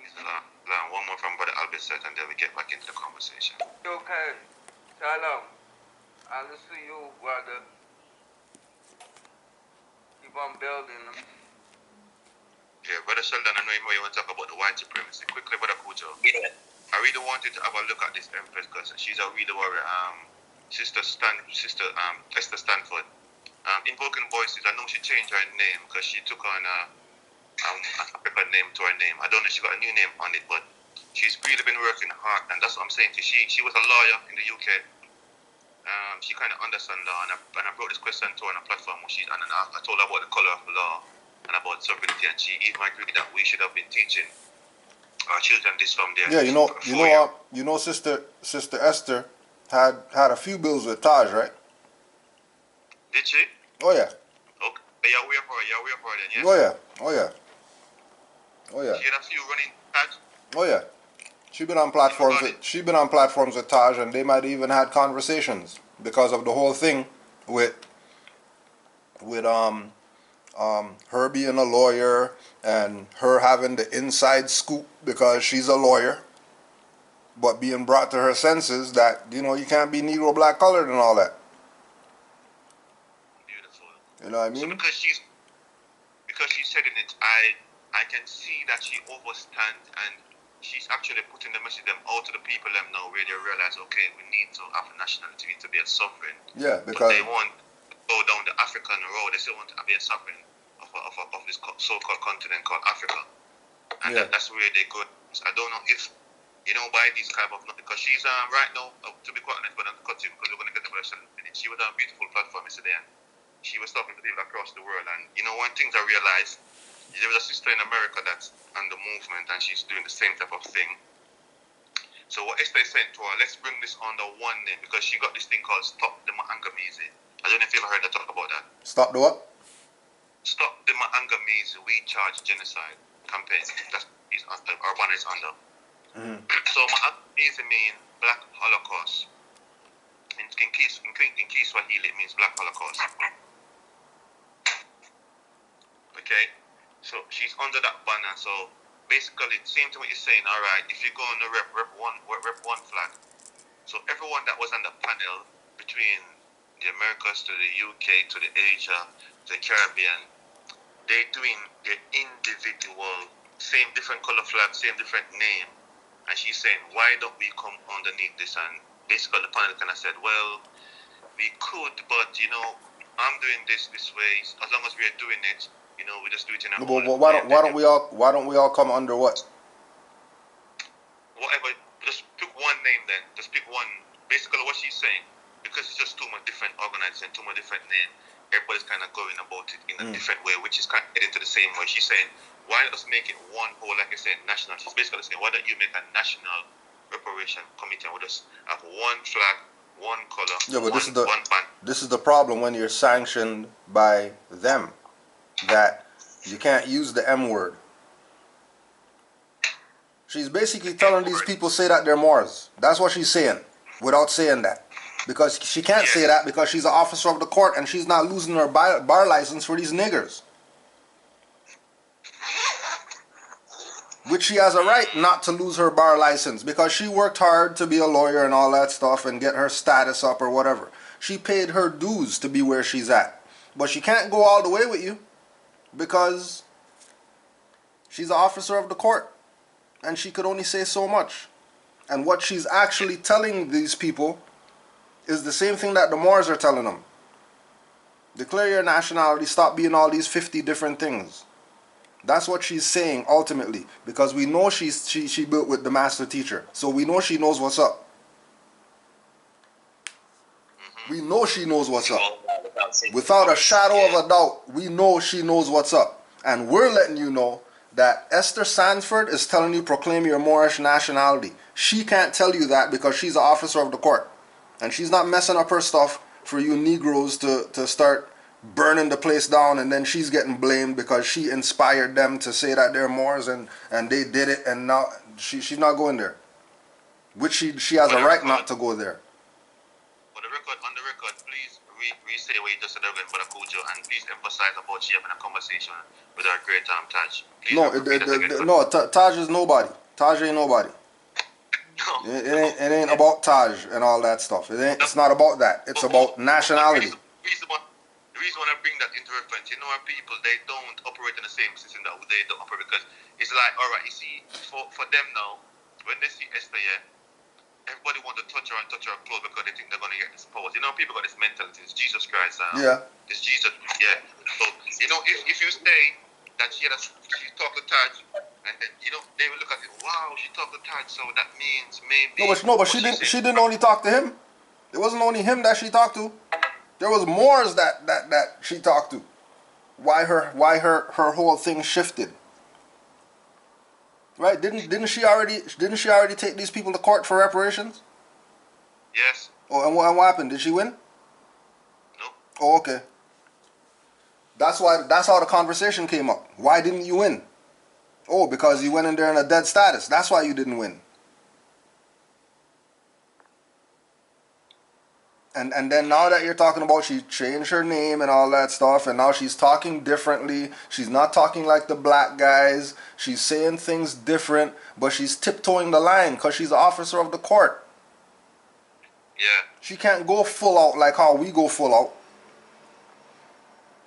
Islam. One more from brother Albicet, and then we get back into the conversation. Okay. Salam. I'll listen to you, brother. Keep on building them. Yeah, brother Sheldon, I know you want to talk about the white supremacy. Quickly, brother Kujo. Yeah. I really wanted to have a look at this Empress because she's a real warrior. Sister Esther Stanford. In Broken Voices, I know she changed her name because she took on an African name to her name. I don't know if she got a new name on it, but she's really been working hard, and that's what I'm saying to you. She was a lawyer in the UK. she kind of understands law, and I brought this question to her on a platform where I told her about the color of law and about sovereignty, and she even agreed that we should have been teaching our children this from there. Yeah, you know, Sister Esther had a few bills with Taj, right? Did she? Oh yeah. Okay. Yeah, we are for her then, yes? Oh yeah. Oh yeah. Oh yeah. She had a few running Taj? Oh yeah. She been on platforms with Taj, and they might even had conversations because of the whole thing with her being a lawyer and her having the inside scoop because she's a lawyer, but being brought to her senses that, you know, you can't be Negro, black, colored and all that. Beautiful. You know what I mean? So because she's saying it, I can see that she overstands, and she's actually putting the message them out to the people them now where they realize, okay, we need to have a nationality, we need to be a sovereign. Yeah, but because they want to go down the African road. They still want to be a sovereign of this so-called continent called Africa, and yeah. that's where they go. I don't know if by these type of, because she's right now, to be quite honest, but I'm cut you because we're going to get the question in a minute. She was on a beautiful platform yesterday, and she was talking to people across the world. And one thing I realized, there was a sister in America that's on the movement, and she's doing the same type of thing. So what Esther is saying to her, let's bring this under one name, because she got this thing called Stop the Ma'angamizi. I don't know if you ever heard her talk about that. Stop the what? Stop the Ma'angamizi We Charge Genocide campaign. That's our banner is under. Mm-hmm. So Ma'angamizi means Black Holocaust. In Kiswahili, it means Black Holocaust. Okay, so she's under that banner. So basically, same to what you're saying. All right, if you go on the rep one flag. So everyone that was on the panel between the Americas to the UK to the Asia to the Caribbean, they doing their individual, same different color flag, same different name. And she's saying, why don't we come underneath this? And basically the panel kind of said, well, we could, but I'm doing this way. As long as we're doing it, we just do it in our own. But why don't we all come under what? Whatever. Just pick one name then. Just pick one. Basically what she's saying, because it's just too much different organization, too much different name, everybody's kind of going about it in a different way, which is kind of heading to the same way. She's saying, why not just make it one whole, like I said, national? She's basically saying, why don't you make a national reparation committee and we'll just have one flag, one color, yeah, but one band. This is the problem when you're sanctioned by them, that you can't use the M word. She's basically telling these people say that they're Moors. That's what she's saying, without saying that. Because she can't say that because she's an officer of the court and she's not losing her bar license for these niggers. Which she has a right not to lose her bar license because she worked hard to be a lawyer and all that stuff and get her status up or whatever. She paid her dues to be where she's at. But she can't go all the way with you because she's an officer of the court. And she could only say so much. And what she's actually telling these people is the same thing that the Moors are telling them. Declare your nationality, stop being all these 50 different things. That's what she's saying ultimately. Because we know she built with the master teacher. So we know she knows what's up. We know she knows what's up. Without a shadow of a doubt, we know she knows what's up. And we're letting you know that Esther Sanford is telling you proclaim your Moorish nationality. She can't tell you that because she's an officer of the court. And she's not messing up her stuff for you Negroes to start burning the place down, and then she's getting blamed because she inspired them to say that they're Moors and they did it, and now she's not going there. Which she has a right not to go there. On the record, please re-say what you just said again, Brother Kojo, and please emphasize about she having a conversation with our great Taj. Please Taj is nobody. Taj ain't nobody. No. It ain't about Taj and all that stuff. It's not about that. It's about nationality. The reason why I bring that into reference, our people, they don't operate in the same system that they don't operate, because it's like, all right, you see, for them now, when they see Esther, everybody want to touch her and touch her clothes because they think they're going to get this power. People got this mentality. It's Jesus Christ. It's Jesus. Yeah. So, if you say that she talked to Taj, and then, they will look at it, wow, she talked to Taj, so that means maybe... No, but she didn't only talk to him. It wasn't only him that she talked to. There was Moors that she talked to. Why her whole thing shifted. Right? Didn't she already take these people to court for reparations? Yes. Oh, and what happened? Did she win? No. Oh, okay. That's how the conversation came up. Why didn't you win? Oh, because you went in there in a dead status. That's why you didn't win. And then now that you're talking about she changed her name and all that stuff, and now she's talking differently. She's not talking like the black guys. She's saying things different, but she's tiptoeing the line because she's an officer of the court. Yeah. She can't go full out like how we go full out.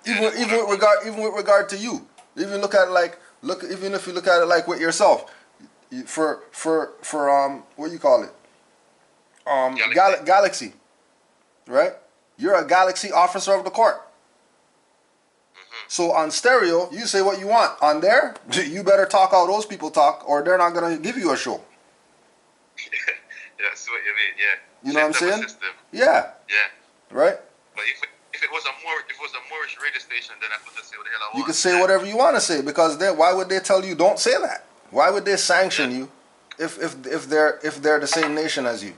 Even with regard to you. Even if you look at it like with yourself. For what do you call it? Galaxy. Right? You're a Galaxy officer of the court. So on stereo, you say what you want. On there, you better talk how those people talk, or they're not gonna give you a show. That's what you mean, yeah. You know what I'm saying? System. Yeah. Yeah. Right? But if it was a Moorish radio station, then I could just say what the hell I want. You can say whatever you want to say, because then why would they tell you don't say that? Why would they sanction you if they're the same nation as you?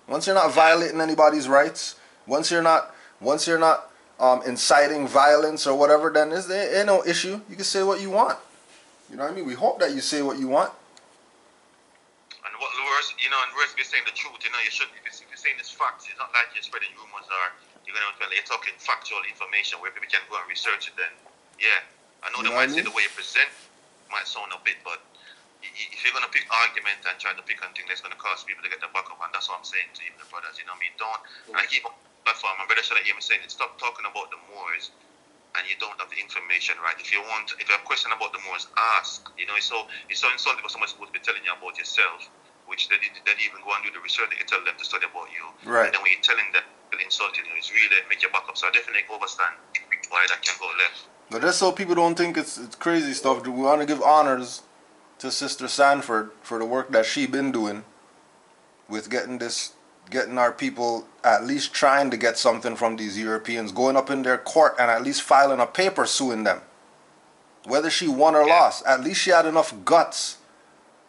Once you're not violating anybody's rights, once you're not inciting violence or whatever, then there ain't no issue. You can say what you want. You know what I mean? We hope that you say what you want. And what worse, and worse, if you're saying the truth, you should. If you're saying this facts, it's not like you're spreading rumors or you're talking factual information where people can go and research it. Then, yeah, I know they might say the way you present might sound a bit, but if you're gonna pick argument and try to pick on things that's gonna cause people to get the back up, and that's what I'm saying to even the brothers. You know what I mean? Don't. And I keep on the platform. My brother should have hear me saying it. Stop talking about the Moors, and you don't have the information right. If you have a question about the Moors, ask. It's so insulting for someone's supposed to be telling you about yourself, which they even go and do the research. They tell them to study about you, right? And then when you're telling them, they're insulting you. It's really make your back up. So I definitely understand why that can go left. But just so people don't think it's crazy stuff, we want to give honors to Sister Sanford for the work that she been doing with getting our people at least trying to get something from these Europeans, going up in their court and at least filing a paper suing them. Whether she won or lost, at least she had enough guts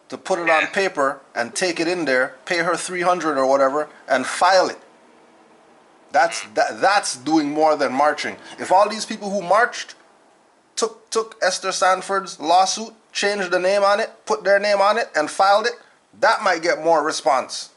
to put it on paper and take it in there, pay her $300 or whatever, and file it. That's doing more than marching. If all these people who marched took Esther Sanford's lawsuit, changed the name on it, put their name on it, and filed it, that might get more response.